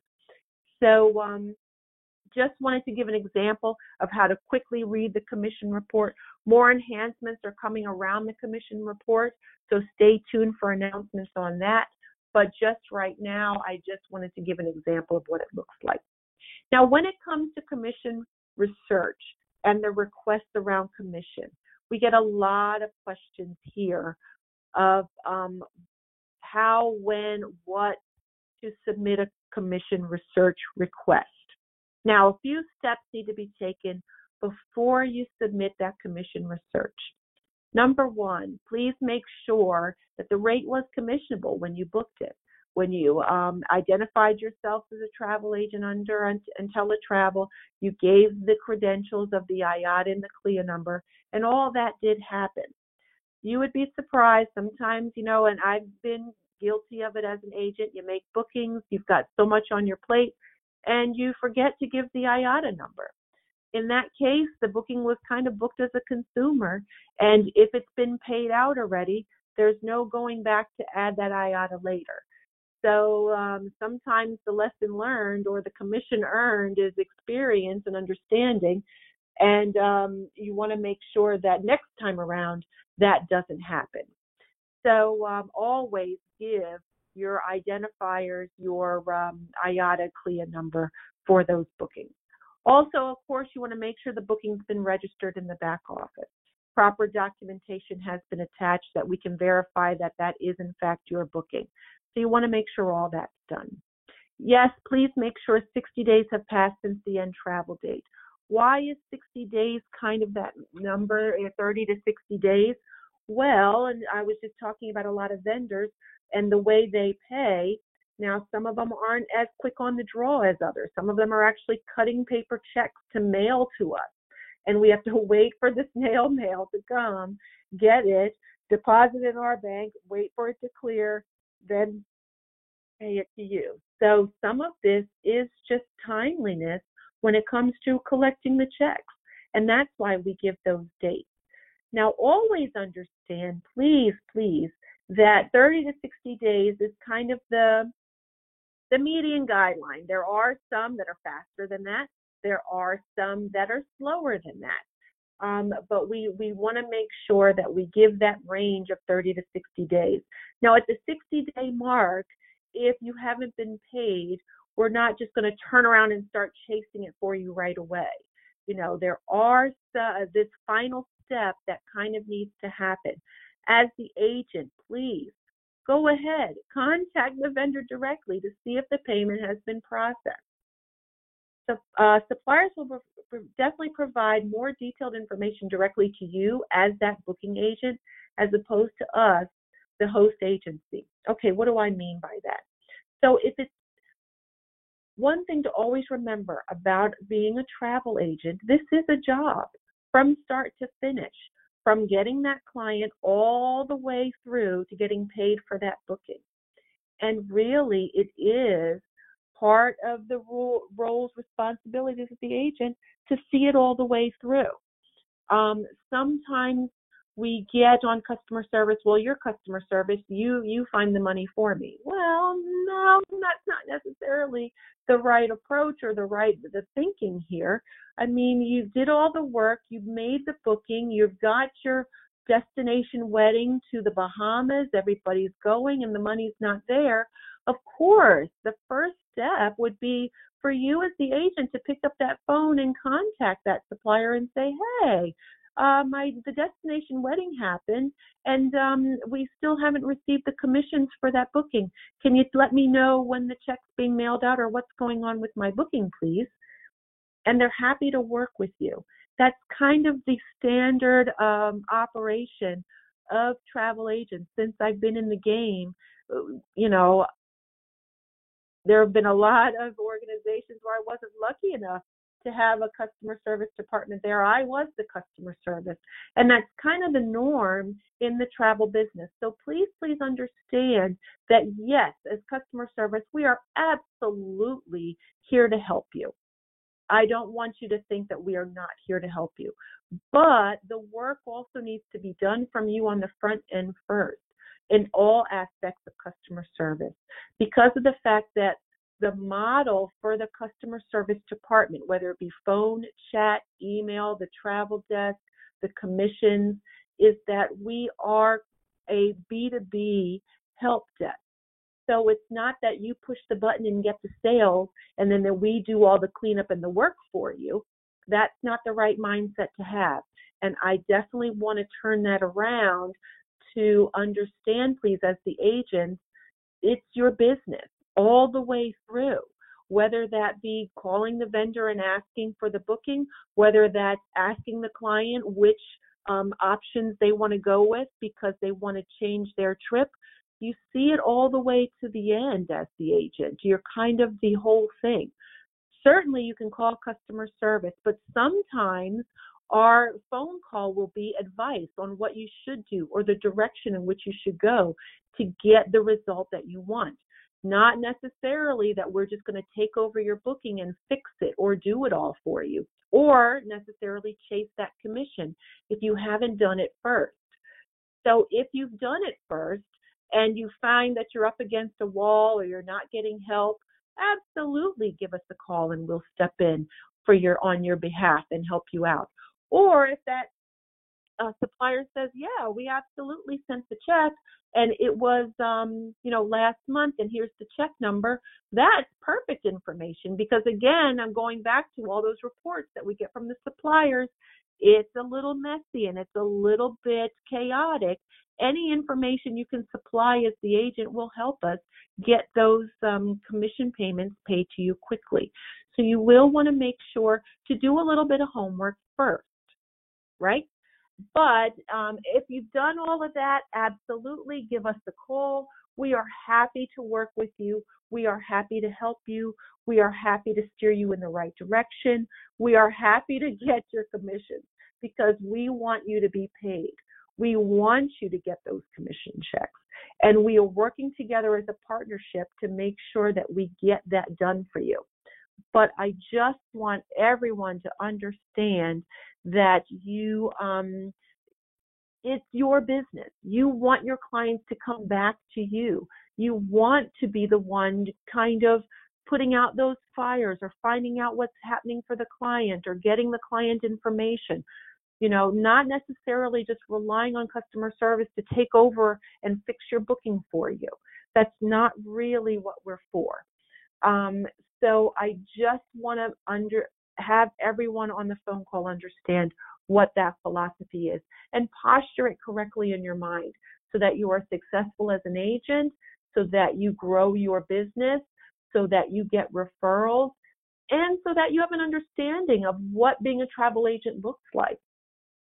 So just wanted to give an example of how to quickly read the commission report. More enhancements are coming around the commission report, so stay tuned for announcements on that. But just right now, I just wanted to give an example of what it looks like. Now, when it comes to commission research and the requests around commission, we get a lot of questions here of how, when, what to submit a commission research request. Now, a few steps need to be taken before you submit that commission research. Number one, please make sure that the rate was commissionable when you booked it. When you identified yourself as a travel agent under IntelliTravel, you gave the credentials of the IATA and the CLIA number, and all that did happen. You would be surprised sometimes, and I've been guilty of it as an agent. You make bookings, you've got so much on your plate, and you forget to give the IATA number. In that case, the booking was kind of booked as a consumer, and if it's been paid out already, there's no going back to add that IATA later. So sometimes the lesson learned or the commission earned is experience and understanding, and you want to make sure that next time around that doesn't happen. So always give your identifiers, your IATA CLIA number for those bookings. Also, of course, you want to make sure the booking's been registered in the back office. Proper documentation has been attached that we can verify that that is, in fact, your booking. So you want to make sure all that's done. Yes, please make sure 60 days have passed since the end travel date. Why is 60 days kind of that number, 30 to 60 days? Well, and I was just talking about a lot of vendors and the way they pay. Now, some of them aren't as quick on the draw as others. Some of them are actually cutting paper checks to mail to us. And we have to wait for the snail mail to come, get it, deposit it in our bank, wait for it to clear, then pay it to you. So some of this is just timeliness when it comes to collecting the checks. And that's why we give those dates. Now, always understand, please, that 30 to 60 days is kind of the median guideline. There are some that are faster than that. There are some that are slower than that. But we want to make sure that we give that range of 30 to 60 days. Now, at the 60-day mark, if you haven't been paid, we're not just going to turn around and start chasing it for you right away. There are this final step that kind of needs to happen. As the agent, please go ahead, contact the vendor directly to see if the payment has been processed. So, suppliers will definitely provide more detailed information directly to you as that booking agent, as opposed to us, the host agency. Okay, what do I mean by that? So if it's one thing to always remember about being a travel agent, this is a job from start to finish, from getting that client all the way through to getting paid for that booking. And really, it is part of the roles, responsibilities of the agent to see it all the way through. Sometimes we get on customer service, well, your customer service, you find the money for me. Well, no, that's not necessarily the right approach or the thinking here. I mean, you did all the work, you've made the booking, you've got your destination wedding to the Bahamas, everybody's going and the money's not there. Of course, the first step would be for you as the agent to pick up that phone and contact that supplier and say, hey, the destination wedding happened and we still haven't received the commissions for that booking. Can you let me know when the check's being mailed out or what's going on with my booking, please? And they're happy to work with you. That's kind of the standard operation of travel agents since I've been in the game. There have been a lot of organizations where I wasn't lucky enough to have a customer service department there. I was the customer service. And that's kind of the norm in the travel business. So please understand that yes, as customer service, we are absolutely here to help you. I don't want you to think that we are not here to help you. But the work also needs to be done from you on the front end first in all aspects of customer service, because of the fact that the model for the customer service department, whether it be phone, chat, email, the travel desk, the commissions, is that we are a B2B help desk. So it's not that you push the button and get the sales and then we do all the cleanup and the work for you. That's not the right mindset to have. And I definitely want to turn that around to understand, please, as the agent, it's your business all the way through, whether that be calling the vendor and asking for the booking, whether that's asking the client which options they want to go with because they want to change their trip. You see it all the way to the end as the agent. You're kind of the whole thing. Certainly you can call customer service, but sometimes our phone call will be advice on what you should do or the direction in which you should go to get the result that you want. Not necessarily that we're just going to take over your booking and fix it or do it all for you, or necessarily chase that commission if you haven't done it first. So if you've done it first and you find that you're up against a wall or you're not getting help, absolutely give us a call and we'll step in on your behalf and help you out. Or if that supplier says, yeah, we absolutely sent the check and it was, last month and here's the check number, that's perfect information, because again, I'm going back to all those reports that we get from the suppliers. It's a little messy and it's a little bit chaotic. Any information you can supply as the agent will help us get those commission payments paid to you quickly. So you will want to make sure to do a little bit of homework first, right? But if you've done all of that, absolutely give us a call. We are happy to work with you. We are happy to help you. We are happy to steer you in the right direction. We are happy to get your commissions because we want you to be paid. We want you to get those commission checks. And we are working together as a partnership to make sure that we get that done for you. But I just want everyone to understand that it's your business. You want your clients to come back to you. You want to be the one kind of putting out those fires or finding out what's happening for the client or getting the client information. Not necessarily just relying on customer service to take over and fix your booking for you. That's not really what we're for. So I just want to have everyone on the phone call understand what that philosophy is and posture it correctly in your mind so that you are successful as an agent, so that you grow your business, so that you get referrals, and so that you have an understanding of what being a travel agent looks like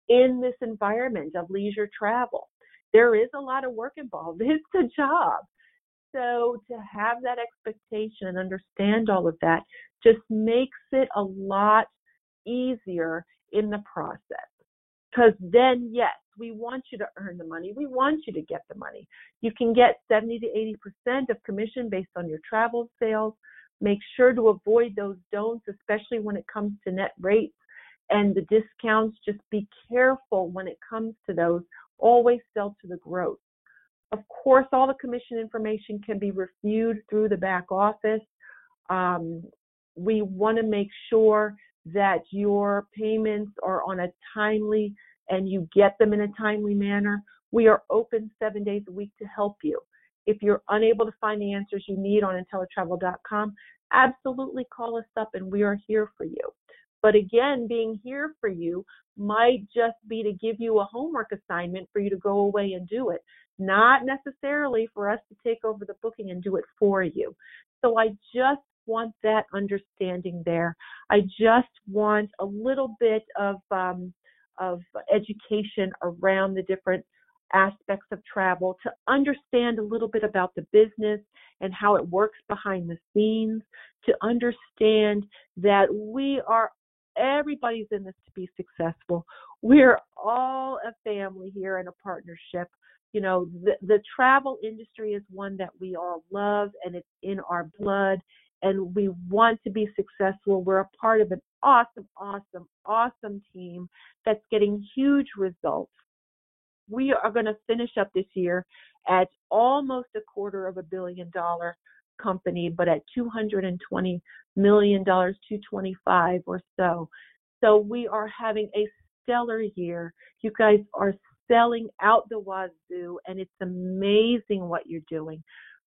in this environment of leisure travel. There is a lot of work involved. It's a job. So to have that expectation and understand all of that just makes it a lot easier in the process. Because then, yes, we want you to earn the money. We want you to get the money. You can get 70 to 80% of commission based on your travel sales. Make sure to avoid those don'ts, especially when it comes to net rates and the discounts. Just be careful when it comes to those. Always sell to the gross. Of course, all the commission information can be reviewed through the back office. We want to make sure that your payments are on a timely and you get them in a timely manner. We are open 7 days a week to help you. If you're unable to find the answers you need on IntelliTravel.com, absolutely call us up and we are here for you. But again, being here for you might just be to give you a homework assignment for you to go away and do it, not necessarily for us to take over the booking and do it for you. So I just want that understanding there. I just want a little bit of education around the different aspects of travel, to understand a little bit about the business and how it works behind the scenes, to understand that everybody's in this to be successful. We're all a family here and a partnership. The travel industry is one that we all love, and it's in our blood, and we want to be successful. We're a part of an awesome, awesome, awesome team that's getting huge results. We are going to finish up this year at almost $250 million company, but at $220 million, 225 or so. So we are having a stellar year. You guys are selling out the wazoo, and it's amazing what you're doing.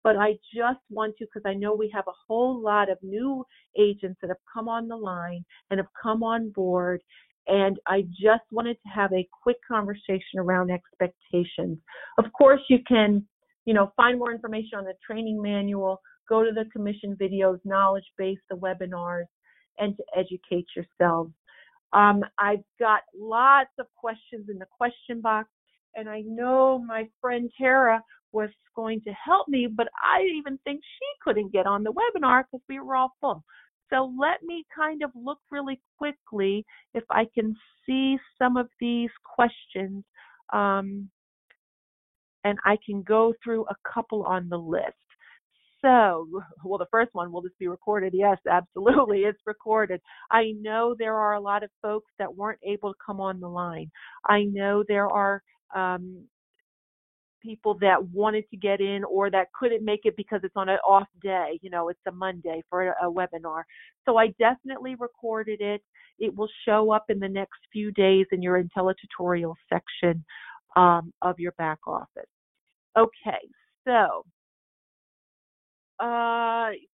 But I just want to, because I know we have a whole lot of new agents that have come on the line and have come on board, and I just wanted to have a quick conversation around expectations. Of course, you can, find more information on the training manual, go to the commission videos, knowledge base, the webinars, and to educate yourselves. I've got lots of questions in the question box, and I know my friend Tara was going to help me, but I even think she couldn't get on the webinar because we were all full. So let me kind of look really quickly if I can see some of these questions, and I can go through a couple on the list. So, the first one, will this be recorded? Yes, absolutely, it's recorded. I know there are a lot of folks that weren't able to come on the line. I know there are people that wanted to get in or that couldn't make it because it's on an off day. It's a Monday for a webinar. So I definitely recorded it. It will show up in the next few days in your IntelliTutorial section of your back office. Okay, so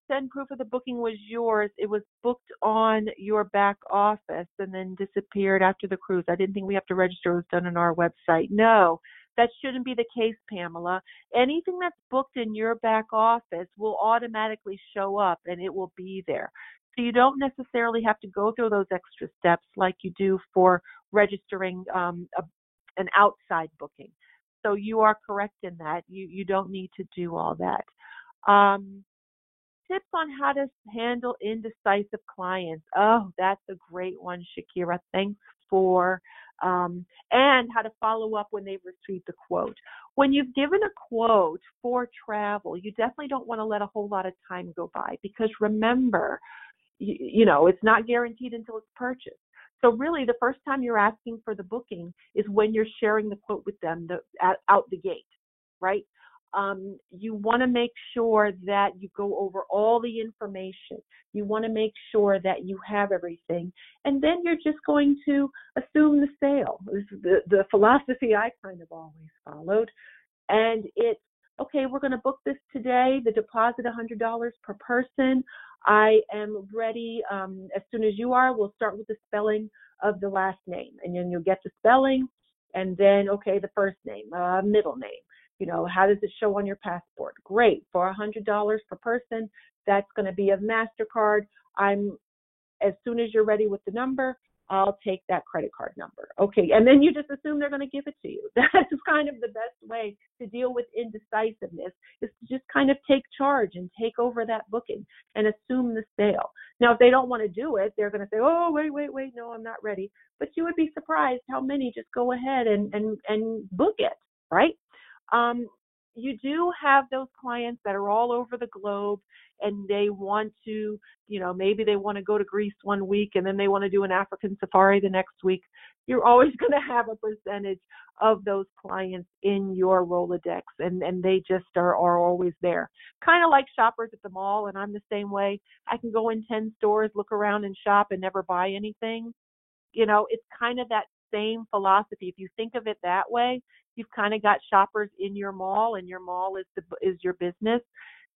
send proof of the booking was yours. It was booked on your back office and then disappeared after the cruise. I didn't think we have to register. It was done on our website. No, that shouldn't be the case, Pamela. Anything that's booked in your back office will automatically show up and it will be there. So you don't necessarily have to go through those extra steps like you do for registering an outside booking. So you are correct in that. You don't need to do all that. Tips on how to handle indecisive clients. Oh, that's a great one, Shakira. Thanks for, and how to follow up when they've received the quote. When you've given a quote for travel, you definitely don't want to let a whole lot of time go by, because remember, it's not guaranteed until it's purchased. So really, the first time you're asking for the booking is when you're sharing the quote with them out the gate, right? You want to make sure that you go over all the information. You want to make sure that you have everything. And then you're just going to assume the sale. This is the philosophy I kind of always followed. And it's, okay, we're going to book this today. The deposit, $100 per person. I am ready as soon as you are. We'll start with the spelling of the last name. And then you'll get the spelling. And then, okay, the first name, middle name. How does it show on your passport? Great. For $100 per person, that's going to be a MasterCard. As soon as you're ready with the number, I'll take that credit card number. Okay. And then you just assume they're going to give it to you. That's kind of the best way to deal with indecisiveness, is to just kind of take charge and take over that booking and assume the sale. Now, if they don't want to do it, they're going to say, oh, wait, no, I'm not ready. But you would be surprised how many just go ahead and book it, right? You do have those clients that are all over the globe, and they want to, maybe they want to go to Greece one week and then they want to do an African safari the next week. You're always going to have a percentage of those clients in your Rolodex, and they just are always there. Kind of like shoppers at the mall, and I'm the same way. I can go in 10 stores, look around and shop and never buy anything. It's kind of that same philosophy. If you think of it that way, you've kind of got shoppers in your mall, and your mall is your business.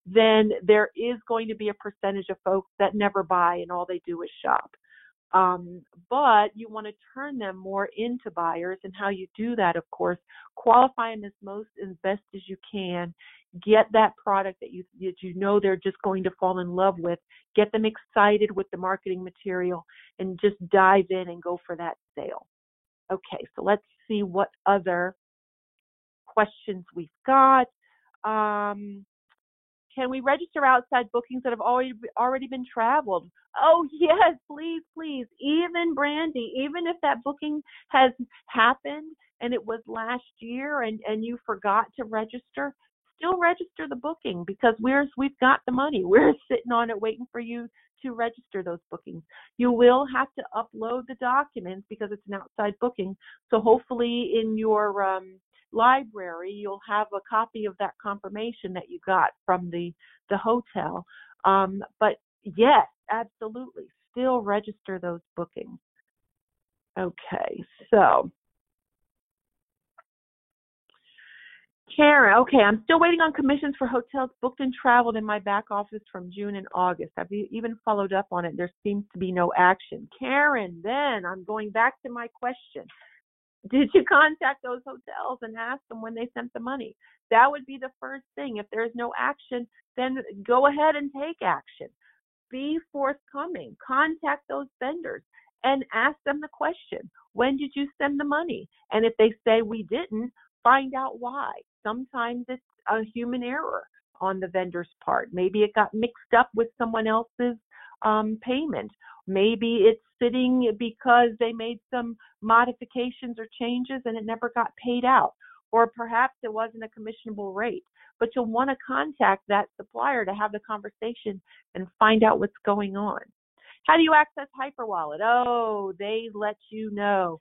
Then there is going to be a percentage of folks that never buy and all they do is shop. But you want to turn them more into buyers, and how you do that, of course, qualify them as best as you can. Get that product that you know they're just going to fall in love with. Get them excited with the marketing material, and just dive in and go for that sale. Okay, so let's see what other questions we've got. Can we register outside bookings that have already been traveled? Oh, yes, please, please. Even Brandy, even if that booking has happened and it was last year and you forgot to register, still register the booking because we've got the money. We're sitting on it waiting for you to register those bookings. You will have to upload the documents because it's an outside booking. So hopefully in your library, you'll have a copy of that confirmation that you got from the hotel. But yes, absolutely, still register those bookings. Okay, so Karen, okay, I'm still waiting on commissions for hotels booked and traveled in my back office from June and August. I've even followed up on it. There seems to be no action. Karen, then I'm going back to my question. Did you contact those hotels and ask them when they sent the money? That would be the first thing. If there's no action, then go ahead and take action. Be forthcoming. Contact those vendors and ask them the question, when did you send the money? And if they say we didn't, find out why. Sometimes it's a human error on the vendor's part. Maybe it got mixed up with someone else's payment. Maybe it's sitting because they made some modifications or changes and it never got paid out. Or perhaps it wasn't a commissionable rate. But you'll want to contact that supplier to have the conversation and find out what's going on. How do you access Hyperwallet? Oh, they let you know.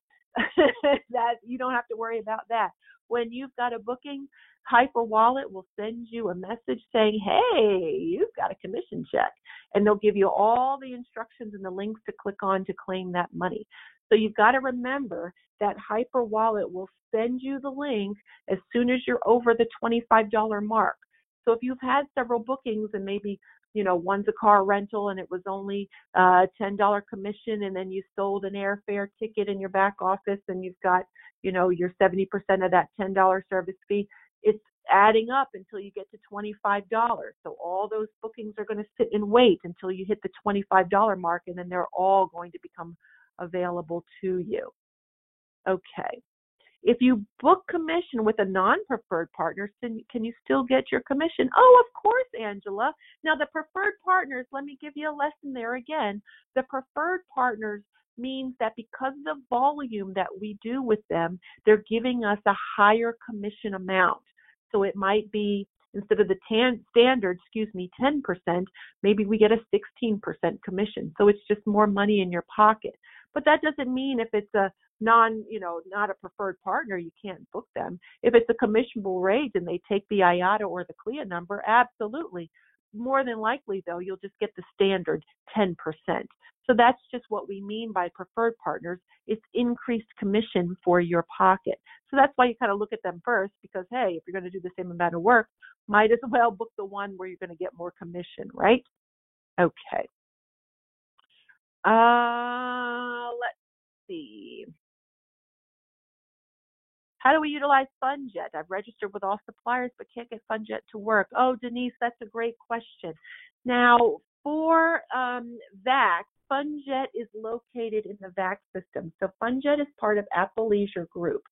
That you don't have to worry about that. When you've got a booking, Hyperwallet will send you a message saying, hey, you've got a commission check. And they'll give you all the instructions and the links to click on to claim that money. So you've got to remember that Hyperwallet will send you the link as soon as you're over the $25 mark. So if you've had several bookings and maybe, one's a car rental and it was only a $10 commission, and then you sold an airfare ticket in your back office and you've got, your 70% of that $10 service fee, it's adding up until you get to $25. So all those bookings are going to sit and wait until you hit the $25 mark, and then they're all going to become available to you. Okay. If you book commission with a non-preferred partner, can you still get your commission? Oh, of course, Angela. Now, the preferred partners, let me give you a lesson there again. The preferred partners means that because of the volume that we do with them, they're giving us a higher commission amount. So it might be, instead of the standard, 10%, maybe we get a 16% commission. So it's just more money in your pocket. But that doesn't mean if it's a not a preferred partner, you can't book them. If it's a commissionable rate and they take the IATA or the CLIA number, absolutely. More than likely, though, you'll just get the standard 10%. So that's just what we mean by preferred partners. It's increased commission for your pocket. So that's why you kind of look at them first, because, hey, if you're going to do the same amount of work, might as well book the one where you're going to get more commission, right? Okay. Let's see. How do we utilize FunJet? I've registered with all suppliers but can't get FunJet to work. Oh, Denise, that's a great question. Now, for VAX, FunJet is located in the VAX system. So FunJet is part of Apple Leisure Group.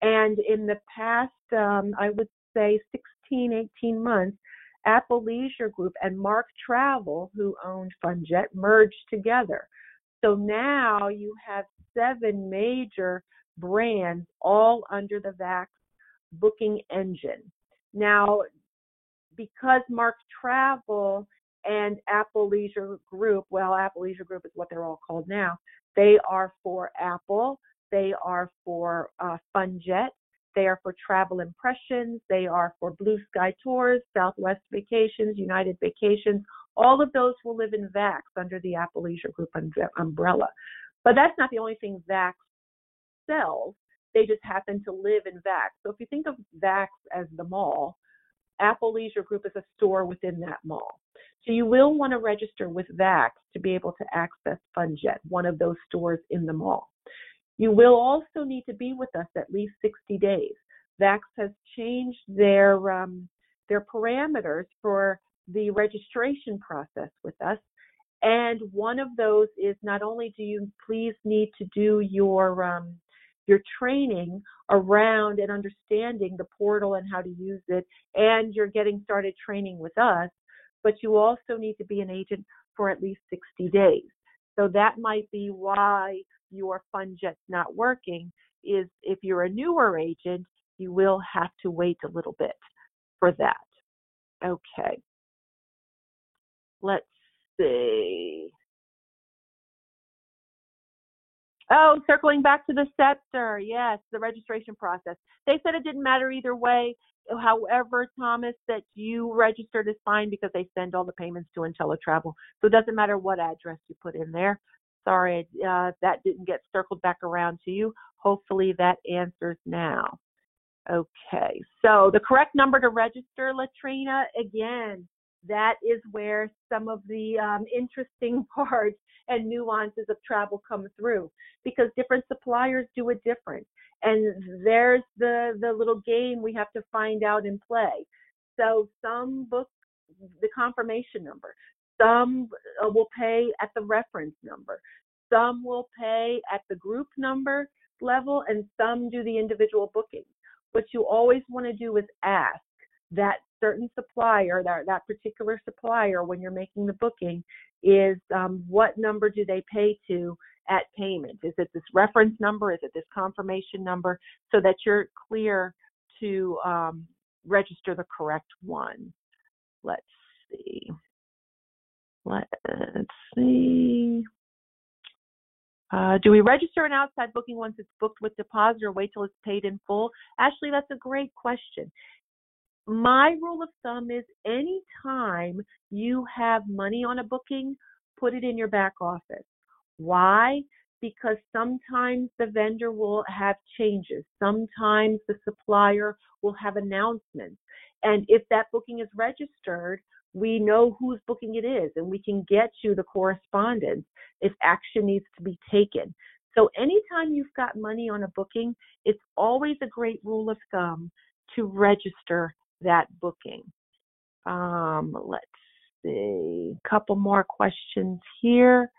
And in the past, I would say 16, 18 months, Apple Leisure Group and Mark Travel, who owned FunJet, merged together. So now you have 7 major brands all under the VAX booking engine. Now, because Mark Travel and Apple Leisure Group, well, Apple Leisure Group is what they're all called now, they are for Apple, they are for FunJet, they are for Travel Impressions, they are for Blue Sky Tours, Southwest Vacations, United Vacations. All of those will live in VAX under the Apple Leisure Group umbrella. But that's not the only thing VAX sells. They just happen to live in VAX. So if you think of VAX as the mall, Apple Leisure Group is a store within that mall. So you will want to register with VAX to be able to access FunJet, one of those stores in the mall. You will also need to be with us at least 60 days. VAX has changed their parameters for the registration process with us. And one of those is not only do you please need to do your training around and understanding the portal and how to use it, and you're getting started training with us, but you also need to be an agent for at least 60 days. So that might be why your FundJet's not working, is if you're a newer agent, you will have to wait a little bit for that. Okay. Let's see. Oh, circling back to the SEPSTR. Yes, the registration process. They said it didn't matter either way. However, Thomas, that you registered is fine because they send all the payments to IntelliTravel. So it doesn't matter what address you put in there. Sorry, that didn't get circled back around to you. Hopefully that answers now. Okay, so the correct number to register, Latrina, again, that is where some of the interesting parts and nuances of travel come through, because different suppliers do it different. And there's the little game we have to find out and play. So some book the confirmation number. Some will pay at the reference number. Some will pay at the group number level, and some do the individual bookings. What you always want to do is ask that certain supplier, that particular supplier, when you're making the booking, is what number do they pay to at payment? Is it this reference number? Is it this confirmation number? So that you're clear to register the correct one. Let's see. Do we register an outside booking once it's booked with deposit or wait till it's paid in full? Ashley, that's a great question. My rule of thumb is anytime you have money on a booking, put it in your back office. Why? Because sometimes the vendor will have changes. Sometimes the supplier will have announcements. And if that booking is registered, we know whose booking it is, and we can get you the correspondence if action needs to be taken. So anytime you've got money on a booking, it's always a great rule of thumb to register that booking. Let's see, a couple more questions here.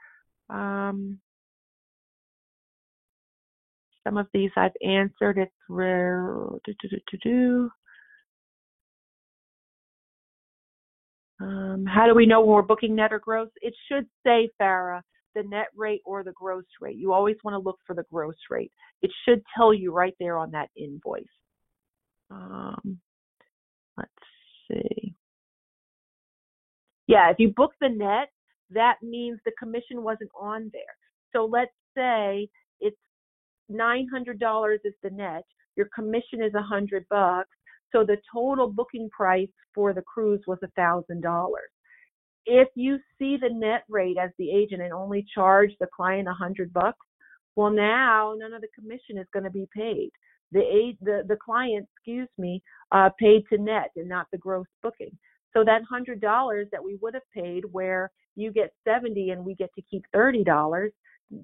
Some of these I've answered. It's rare. How do we know when we're booking net or gross? It should say, Farah, the net rate or the gross rate. You always want to look for the gross rate. It should tell you right there on that invoice. Let's see. Yeah, if you book the net, that means the commission wasn't on there. So let's say it's $900 is the net. Your commission is $100. So the total booking price for the cruise was $1,000. If you see the net rate as the agent and only charge the client $100, well, now none of the commission is going to be paid. The client, paid to net and not the gross booking. So that $100 that we would have paid, where you get $70 and we get to keep $30,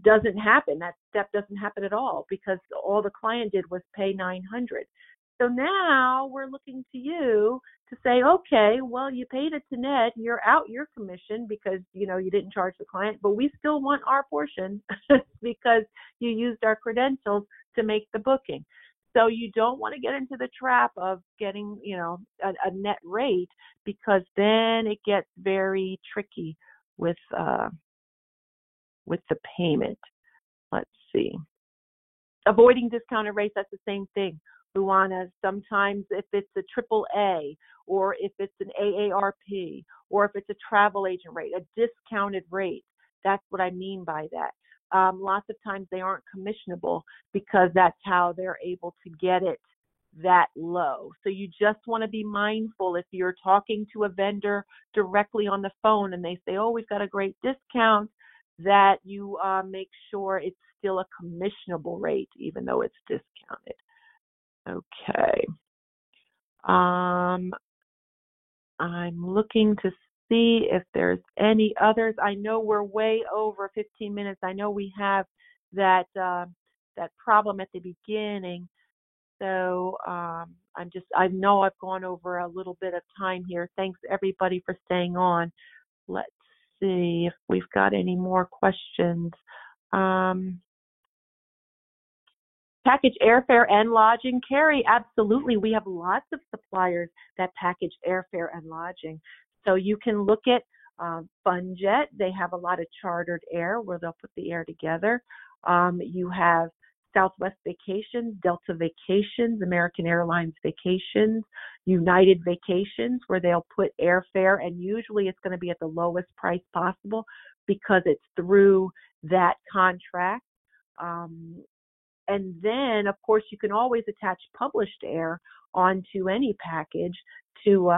doesn't happen. That step doesn't happen at all, because all the client did was pay $900. So now we're looking to you to say, okay, well, you paid it to net, you're out your commission because, you didn't charge the client, but we still want our portion because you used our credentials to make the booking. So you don't want to get into the trap of getting, a net rate, because then it gets very tricky with the payment. Let's see. Avoiding discounted rates, that's the same thing. We want to, sometimes if it's a AAA, or if it's an AARP, or if it's a travel agent rate, a discounted rate. That's what I mean by that. Lots of times they aren't commissionable because that's how they're able to get it that low. So you just want to be mindful if you're talking to a vendor directly on the phone and they say, oh, we've got a great discount, that you make sure it's still a commissionable rate, even though it's discounted. Okay. I'm looking to see if there's any others. I know we're way over 15 minutes. I know we have that problem at the beginning. So I know I've gone over a little bit of time here. Thanks everybody for staying on. Let's see if we've got any more questions. package airfare and lodging, Carrie? Absolutely. We have lots of suppliers that package airfare and lodging. So you can look at FunJet. They have a lot of chartered air where they'll put the air together. You have Southwest Vacations, Delta Vacations, American Airlines Vacations, United Vacations, where they'll put airfare, and usually it's going to be at the lowest price possible because it's through that contract. And then, of course, you can always attach published air onto any package to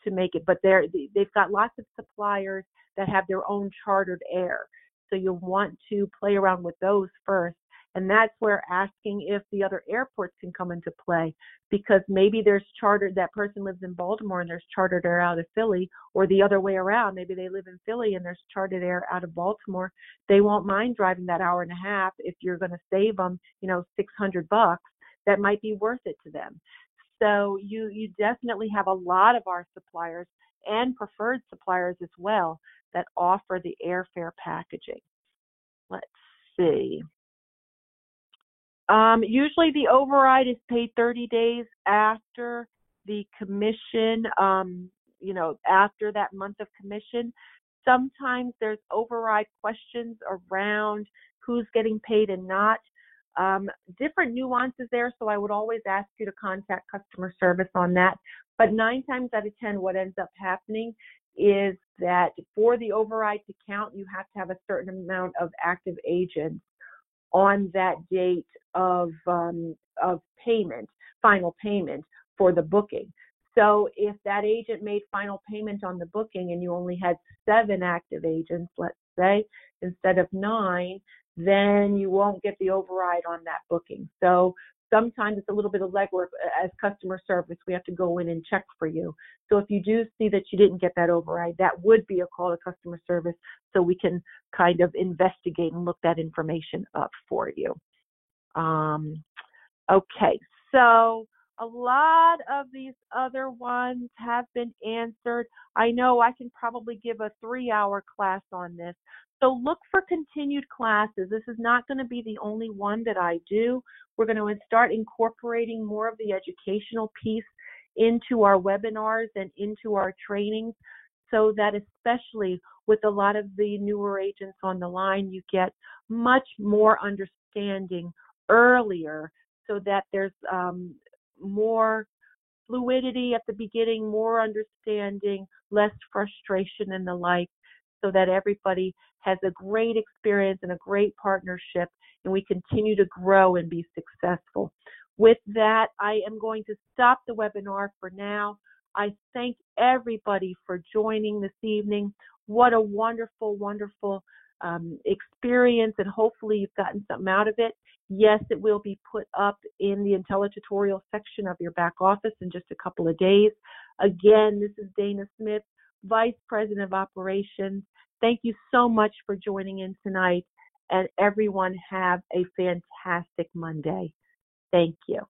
make it. But they've got lots of suppliers that have their own chartered air. So you'll want to play around with those first. And that's where asking if the other airports can come into play, because maybe there's chartered, that person lives in Baltimore and there's chartered air out of Philly, or the other way around. Maybe they live in Philly and there's chartered air out of Baltimore. They won't mind driving that hour and a half if you're going to save them, $600. That might be worth it to them. So you definitely have a lot of our suppliers and preferred suppliers as well that offer the airfare packaging. Let's see. Usually the override is paid 30 days after the commission, after that month of commission. Sometimes there's override questions around who's getting paid and not. Different nuances there, so I would always ask you to contact customer service on that. But 9 times out of 10, what ends up happening is that for the override to count, you have to have a certain amount of active agents on that date of payment, final payment for the booking. So if that agent made final payment on the booking and you only had 7 active agents, let's say, instead of 9, then you won't get the override on that booking. So sometimes it's a little bit of legwork as customer service. We have to go in and check for you. So if you do see that you didn't get that override, that would be a call to customer service so we can kind of investigate and look that information up for you. Okay, so a lot of these other ones have been answered. I know I can probably give a 3-hour class on this. So look for continued classes. This is not going to be the only one that I do. We're going to start incorporating more of the educational piece into our webinars and into our trainings, so that especially with a lot of the newer agents on the line, you get much more understanding earlier, so that there's more fluidity at the beginning, more understanding, less frustration and the like, so that everybody has a great experience and a great partnership, and we continue to grow and be successful. With that, I am going to stop the webinar for now. I thank everybody for joining this evening. What a wonderful, wonderful experience, and hopefully you've gotten something out of it. Yes, it will be put up in the IntelliTutorial section of your back office in just a couple of days. Again, this is Dana Smith, Vice President of Operations. Thank you so much for joining in tonight, and everyone have a fantastic Monday. Thank you.